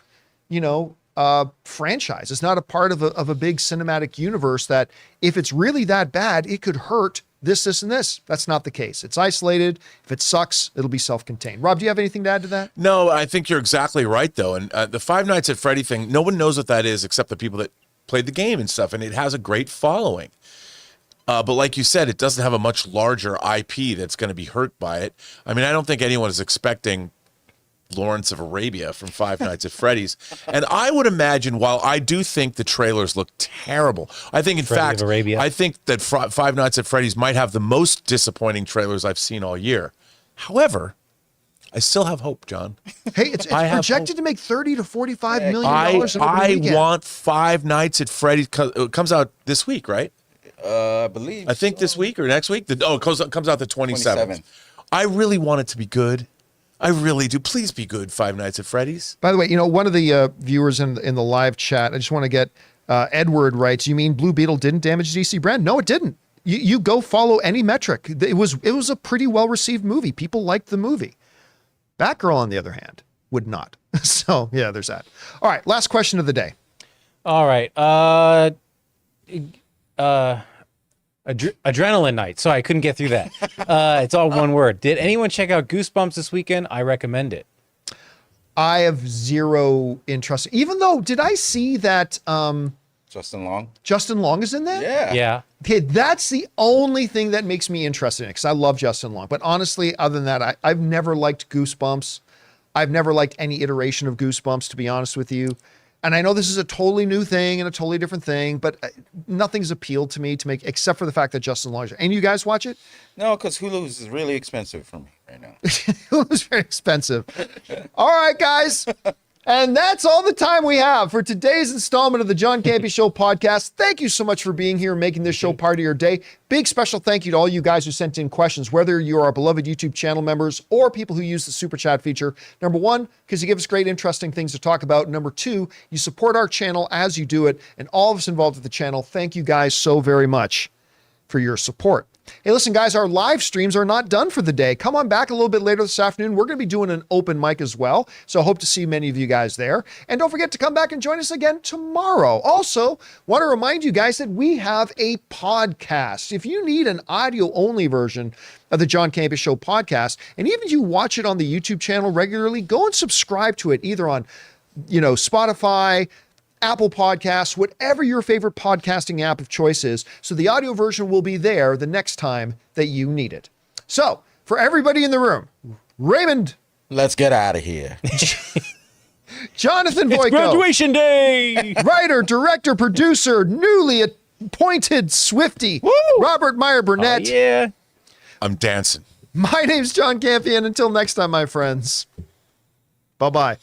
franchise. It's not a part of a big cinematic universe that if it's really that bad, it could hurt this, and this. That's not the case. It's isolated. If it sucks, it'll be self-contained. Rob, do you have anything to add to that? No, I think you're exactly right, though. And the Five Nights at Freddy thing, no one knows what that is except the people that played the game and stuff, and it has a great following. But like you said, it doesn't have a much larger IP that's going to be hurt by it. I mean, I don't think anyone is expecting Lawrence of Arabia from Five Nights at Freddy's. And I would imagine, while I do think the trailers look terrible, I think, in fact, I think that Five Nights at Freddy's might have the most disappointing trailers I've seen all year. However, I still have hope, John. Hey, it's projected to make $30 to $45 million in a I weekend. want Five Nights at Freddy's. It comes out this week, right? I believe. I think this week or next week. It comes out the 27th. 27th. I really want it to be good. I really do. Please be good, Five Nights at Freddy's. By the way, one of the viewers in the live chat, I just want to get Edward writes, you mean Blue Beetle didn't damage DC brand? No, it didn't. You go follow any metric. It was a pretty well-received movie. People liked the movie. Batgirl, on the other hand, would not. So, yeah, there's that. All right, last question of the day. All right. Adrenaline night. Sorry, I couldn't get through that. It's all one word. Did anyone check out Goosebumps this weekend? I recommend it. I have zero interest. Even though, did I see that Justin Long. Justin Long is in that? Yeah. Yeah. Okay, that's the only thing that makes me interested in it, because I love Justin Long. But honestly, other than that, I've never liked Goosebumps. I've never liked any iteration of Goosebumps, to be honest with you. And I know this is a totally new thing and a totally different thing, but nothing's appealed to me except for the fact that Justin Long. And you guys watch it? No, because Hulu's is really expensive for me right now. Hulu's very expensive. All right, guys. And that's all the time we have for today's installment of the John Campea Show podcast. Thank you so much for being here and making this show part of your day. Big special thank you to all you guys who sent in questions, whether you are our beloved YouTube channel members or people who use the super chat feature. Number one, because you give us great, interesting things to talk about. Number two, you support our channel as you do it. And all of us involved with the channel, thank you guys so very much for your support. Hey, listen, guys, our live streams are not done for the day. Come on back a little bit later this afternoon. We're going to be doing an open mic as well. So I hope to see many of you guys there. And don't forget to come back and join us again tomorrow. Also, want to remind you guys that we have a podcast. If you need an audio-only version of the John Campea Show podcast, and even if you watch it on the YouTube channel regularly, go and subscribe to it either on, Spotify, Apple Podcasts, whatever your favorite podcasting app of choice is. So the audio version will be there the next time that you need it. So for everybody in the room, Raymond. Let's get out of here. Jonathan It's Boyko. graduation day. Writer, director, producer, newly appointed Swifty, Woo! Robert Meyer Burnett. Oh, yeah. I'm dancing. My name's John Campea, and until next time, my friends, bye-bye.